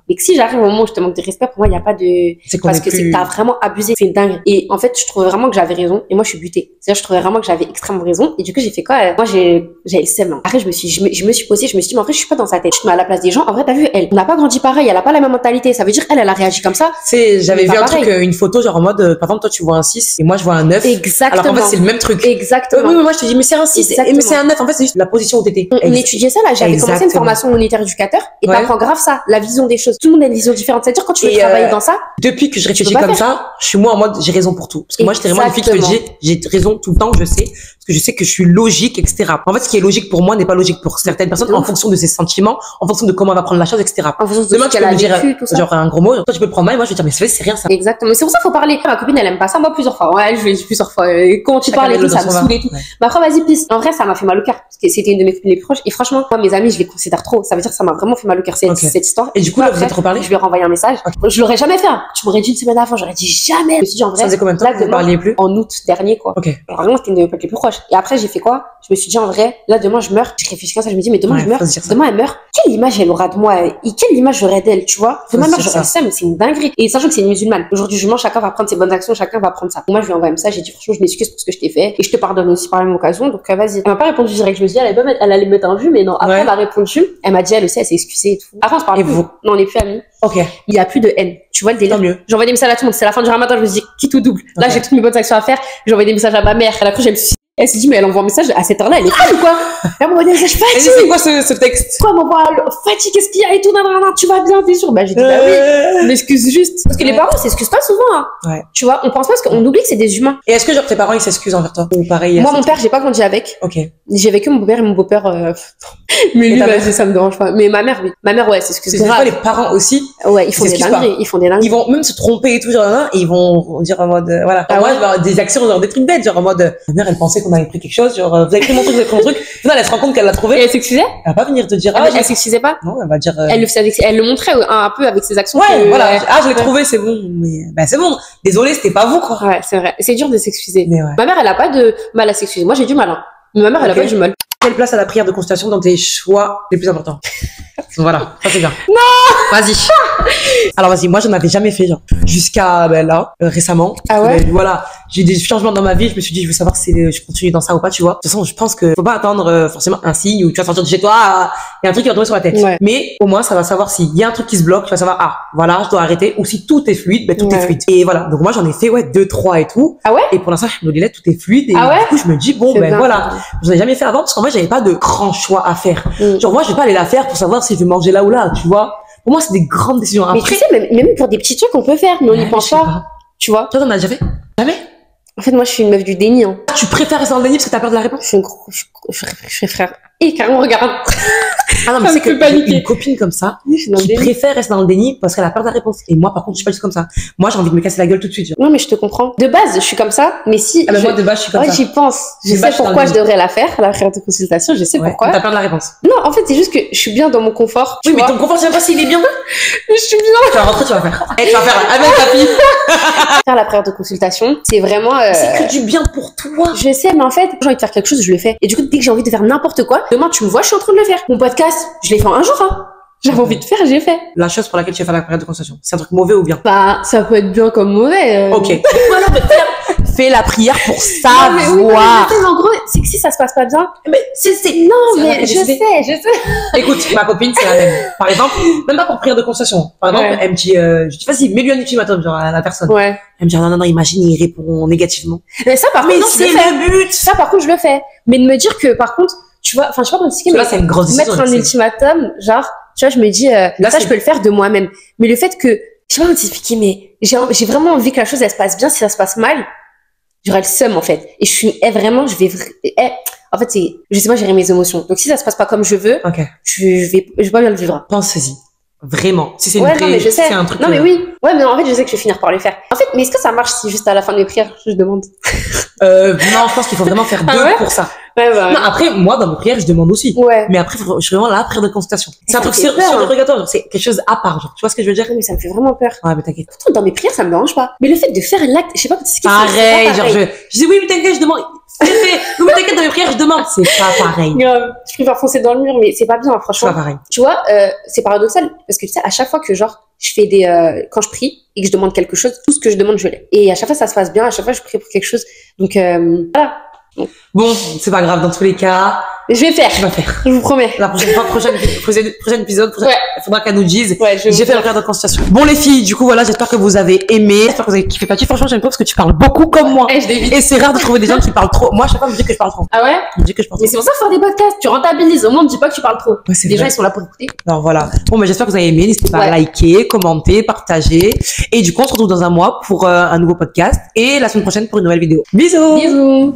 Speaker 2: Mais que si j'arrive au moment où je te manque de respect, pour moi, il y a pas de, parce que c'est que t'as vraiment abusé. C'est dingue. Et en fait, je trouvais vraiment que j'avais raison. Et moi, je suis butée. C'est-à-dire, je trouvais vraiment que j'avais extrêmement raison. Et du coup, j'ai fait quoi? Moi, j'avais le seum. Après, je me suis posée, je me suis dit, mais en vrai, je suis pas dans sa tête. Je te mets à la place des gens. En vrai, t'as vu, elle. On n'a pas grandi pareil, elle a pas la même mentalité. Ça veut dire, elle a réagi comme ça.
Speaker 1: J'avais vu un truc, une photo, genre en mode, par exemple, toi, tu vois un 6 et moi, je vois un 9.
Speaker 2: Exactement.
Speaker 1: Alors qu'en fait, c'est le même truc.
Speaker 2: Exactement.
Speaker 1: Oui, mais moi, je te dis, mais c'est un 6, mais c'est un 9. En fait, c'est juste la position où t'étais.
Speaker 2: On étudiait ça, là. J'avais commencé une formation monétaire éducateur et t'apprends grave ça, la vision des choses. Tout le monde a une vision différente. C'est-à-dire, quand tu veux travailler dans ça.
Speaker 1: Depuis que je réfléchis comme ça, je suis moi en mode, j'ai raison pour tout. Parce que moi, j'étais vraiment une fille qui dit, j'ai raison tout le temps, je sais. Parce que je sais que je suis logique, etc. En fait, ce qui est logique pour moi n'est pas logique pour certaines personnes en fonction de ses sentiments, en fonction de comment elle va prendre la chose, etc.
Speaker 2: En fonction de
Speaker 1: demain,
Speaker 2: ce qu'elle a vécu, tout ça.
Speaker 1: Genre un gros mot, toi, tu peux le prendre mal, et moi, je vais dire, mais c'est rien, ça.
Speaker 2: Exactement. C'est pour ça qu'il faut parler. Ma copine, elle aime pas ça. Moi, plusieurs fois. Ouais, je lui ai dit plusieurs fois. Quand tu parles et tout, ça me saoule et tout. Mais après, vas-y, pisse. En vrai, ça m'a fait mal au cœur. Parce que c'était une de mes copines les plus proches. Et franchement, moi, mes amis, je les considère trop. Ça veut dire que ça m'a vraiment fait mal au cœur, cette histoire.
Speaker 1: Et du coup, là, vous êtes reparlé?
Speaker 2: Je lui ai renvoyé un message. Je l'aurais jamais fait. Tu m'aurais dit une semaine avant, j'aurais dit jamais. Je me suis dit, en vrai.
Speaker 1: Ça faisait combien de temps que vous parliez plus?
Speaker 2: En août dernier, quoi.
Speaker 1: Ok.
Speaker 2: Alors, vraiment, c'était une de mes potes les plus proches. Et après, j'ai fait quoi? Je me suis dit, en vrai, là, demain, je meurs. Je réfléchis comme ça, je me dis, mais demain, je meurs. Demain, elle meurt. Quelle image elle aura de moi? Et quelle image j'aurai d'elle, tu vois? Demain, j'aurais ça, mais c'est une dinguerie. Et sachant que c'est une musulmane. Aujourd'hui, chacun va prendre ses bonnes actions, chacun va prendre ça. Moi, je lui ai envoyé un message, j'ai dit, franchement, je m'excuse pour ce que je t'ai fait. Et je te pardonne aussi par la même occasion. Donc, vas-y. Elle m'a pas répondu direct. Je me suis dit, elle allait me mettre en vue, mais non. Après, elle m'a répondu. Elle m'a dit, elle aussi, elle s'est excusée et tout. Après, on se parle plus. Non, on n'est plus amis.
Speaker 1: Ok.
Speaker 2: Il y a plus de haine. Tu vois le délire?
Speaker 1: Tant mieux.
Speaker 2: J'envoie des messages à tout le monde. C'est la fin du ramadan, je me dis, quitte ou double. Là, j'ai toutes mes bonnes actions à faire. J'envoie des messages à ma mère. Elle a cru, elle s'est dit, mais elle envoie un message à cette heure-là, elle est folle ou quoi? Elle m'envoie des messages fatigués.
Speaker 1: C'est quoi ce texte?
Speaker 2: Quoi, m'envoie fatigué, qu'est-ce qu'il y a et tout, tu vas bien, t'es sûr? Bah, j'ai dit, bah oui, je m'excuse juste. Parce que les parents s'excusent pas souvent, hein.
Speaker 1: Ouais.
Speaker 2: Tu vois, on pense pas parce qu'on oublie que c'est des humains.
Speaker 1: Et est-ce que, genre, tes parents, ils s'excusent envers toi? Ou pareil?
Speaker 2: Moi, mon père, j'ai pas grandi avec.
Speaker 1: Ok.
Speaker 2: J'ai vécu mon beau-père et mon beau-père, mais lui, vas-y, ça me dérange pas. Mais ma mère, oui. Ma mère, ouais, s'excuse.
Speaker 1: Parce que des fois, les parents aussi.
Speaker 2: Ouais, ils font des dingueries. Ils font des dingueries.
Speaker 1: Ils vont même se tromper et tout, genre, et ils vont dire en mode, voilà.
Speaker 2: Ah
Speaker 1: moi, je vais avoir des actions, genre, des trucs bêtes, genre, en mode, ma mère, elle pensait qu'on avait pris quelque chose, genre, vous avez pris mon truc, vous avez pris mon truc. Finalement, elle se rend compte qu'elle l'a trouvé.
Speaker 2: Et elle s'excusait?
Speaker 1: Elle va pas venir te dire,
Speaker 2: elle s'excusait pas?
Speaker 1: Non, elle va dire,
Speaker 2: elle le montrait un peu avec ses actions.
Speaker 1: Ouais, voilà. Ah, je l'ai trouvé, c'est bon. Mais, bah, c'est bon. Désolé, c'était pas vous, quoi.
Speaker 2: Ouais, c'est vrai. C'est dur de s'excuser.
Speaker 1: Mais ouais.
Speaker 2: Ma mère, elle a pas de mal à s'excuser. Moi, j'ai du mal, hein. Mais ma mère, elle a pas du mal.
Speaker 1: Quelle place à la prière de consultation dans tes choix les plus importants? Voilà, ça c'est bien.
Speaker 2: Non!
Speaker 1: Vas-y. Alors vas-y, moi j'en avais jamais fait, genre. Jusqu'à, là, récemment.
Speaker 2: Ah ouais?
Speaker 1: Voilà. J'ai eu des changements dans ma vie, je me suis dit, je veux savoir si je continue dans ça ou pas, tu vois. De toute façon, je pense que faut pas attendre forcément un signe où tu vas sortir de chez toi, il y a un truc qui va tomber sur la tête.
Speaker 2: Ouais.
Speaker 1: Mais au moins, ça va savoir s'il y a un truc qui se bloque, tu vas savoir, ah, voilà, je dois arrêter. Ou si tout est fluide, ben tout est fluide. Et voilà. Donc moi, j'en ai fait, 2, 3 et tout.
Speaker 2: Ah ouais?
Speaker 1: Et pour l'instant, je me dis, tout est fluide. Et
Speaker 2: ah ouais?
Speaker 1: du coup, je me dis, bon, ben voilà. J'en ai jamais fait avant parce qu'en fait, j'avais pas de grand choix à faire. Genre, moi, je vais pas aller la faire pour savoir si je vais manger là ou là, tu vois. Pour moi, c'est des grandes décisions. Après,
Speaker 2: mais tu sais, même pour des petits trucs, on peut faire, mais on n'y pense pas. Tu vois?
Speaker 1: Toi, t'en as déjà fait? Jamais?
Speaker 2: En fait, moi, je suis une meuf du déni, hein.
Speaker 1: Tu préfères rester dans le déni parce que t'as peur de la réponse?
Speaker 2: Je préfère. Et carrément, regarde.
Speaker 1: Ah non, mais c'est que j'ai une copine comme ça qui préfère rester dans le déni parce qu'elle a peur de la réponse. Et moi, par contre, je suis pas du tout comme ça. Moi, j'ai envie de me casser la gueule tout de suite. Genre.
Speaker 2: Non, mais je te comprends. De base, je suis comme ça, mais si.
Speaker 1: Ah, mais moi, de base, je suis comme ça.
Speaker 2: J'y pense. Je sais pourquoi je devrais la faire de consultation. Je sais pourquoi.
Speaker 1: T'as peur de la réponse.
Speaker 2: Non, en fait, c'est juste que je suis bien dans mon confort.
Speaker 1: Oui, mais ton confort, je sais pas s'il est bien.
Speaker 2: Je suis bien.
Speaker 1: Tu vas rentrer, tu vas faire. Tu vas faire avec ta fille.
Speaker 2: Faire la prière de consultation, c'est vraiment.
Speaker 1: C'est que du bien pour toi.
Speaker 2: Je sais, mais en fait, j'ai envie de faire quelque chose, je le fais. Et du coup, dès que j'ai envie de faire n'importe quoi, demain, tu me vois, je suis en train de le faire. Mon podcast, je l'ai fait un jour, hein. J'avais envie de faire, j'ai fait.
Speaker 1: La chose pour laquelle tu vas faire la prière de consultation, c'est un truc mauvais ou bien?
Speaker 2: Bah, ça peut être bien comme mauvais.
Speaker 1: Ok. Voilà, fais la prière pour savoir.
Speaker 2: Mais en gros, c'est que si ça se passe pas bien,
Speaker 1: mais
Speaker 2: non, mais je sais.
Speaker 1: Écoute, ma copine, c'est la même. Par exemple, même pas pour prière de consultation. Par exemple, elle me dit, je dis, vas-y, mets-lui un ultimatum, genre, à la personne.
Speaker 2: Ouais.
Speaker 1: Elle me dit, non, imagine, il répond négativement.
Speaker 2: Mais ça, par contre,
Speaker 1: c'est le but.
Speaker 2: Ça, par contre, je le fais. Mais de me dire que, par contre, tu vois, enfin, je sais pas comment expliquer, mais
Speaker 1: là, c'est une grosse décision.
Speaker 2: Mettre un ultimatum, genre, tu vois, je me dis, là, ça, je peux le faire de moi-même. Mais le fait que, je sais pas comment t'expliquer, mais j'ai vraiment envie que la chose, elle se passe bien. Si ça se passe mal, j'aurais le seum, en fait. Et je suis, vraiment, je vais, en fait, c'est, je sais pas gérer mes émotions. Donc, si ça se passe pas comme je veux, je vais pas bien le vivre.
Speaker 1: Pense-y. Vraiment. Si c'est
Speaker 2: non, mais je sais.
Speaker 1: c'est un truc.
Speaker 2: Non, mais oui. Ouais, mais en fait, je sais que je vais finir par le faire. En fait, mais est-ce que ça marche si juste à la fin de mes prières, je demande?
Speaker 1: Non, je pense qu'il faut vraiment faire deux pour ça.
Speaker 2: Ouais, bah,
Speaker 1: non, après, moi, dans mes prières, je demande aussi.
Speaker 2: Ouais.
Speaker 1: Mais après, je suis vraiment là, prière de consultation. C'est un truc surrogatoire, c'est quelque chose à part, genre. Tu vois ce que je veux dire?
Speaker 2: Mais ça me fait vraiment peur.
Speaker 1: Ouais, mais t'inquiète.
Speaker 2: Pourtant, dans mes prières, ça me dérange pas. Mais le fait de faire l'acte, je sais pas, c'est
Speaker 1: pareil, genre, je dis oui, mais t'inquiète, je demande. Non, mais t'inquiète, dans mes prières, je demande. C'est pas pareil.
Speaker 2: Je préfère foncer dans le mur, mais c'est pas bien, franchement.
Speaker 1: C'est pas pareil.
Speaker 2: Tu vois, c'est paradoxal, parce que tu sais, à chaque fois que, genre, je fais quand je prie et que je demande quelque chose, tout ce que je demande, je l'ai. Et à chaque fois, ça se passe bien, à chaque fois, je prie pour quelque chose. Donc, voilà.
Speaker 1: Bon, c'est pas grave, dans tous les cas.
Speaker 2: Je vais faire.
Speaker 1: Tu vas faire.
Speaker 2: Je vous promets.
Speaker 1: La prochaine fois, prochain épisode, il faudra qu'elle nous dise.
Speaker 2: Ouais,
Speaker 1: j'ai fait le regard de consultation. Bon, les filles, du coup, voilà, j'espère que vous avez aimé. J'espère que vous avez kiffé. Patty, franchement, j'aime pas parce que tu parles beaucoup comme moi. Et c'est rare de trouver des gens qui parlent trop. Moi, je sais pas, me dire que je parle trop.
Speaker 2: Ah ouais?
Speaker 1: Me dire que je parle trop.
Speaker 2: Mais c'est pour ça faire des podcasts. Tu rentabilises. Au moins, ne dis pas que tu parles trop.
Speaker 1: Ouais,
Speaker 2: les gens, ils sont là pour écouter.
Speaker 1: Alors voilà. Bon, mais j'espère que vous avez aimé. N'hésitez pas à liker, commenter, partager. Et du coup, on se retrouve dans un mois pour un nouveau podcast. Et la semaine prochaine pour une nouvelle vidéo. Bisous!
Speaker 2: Bisous!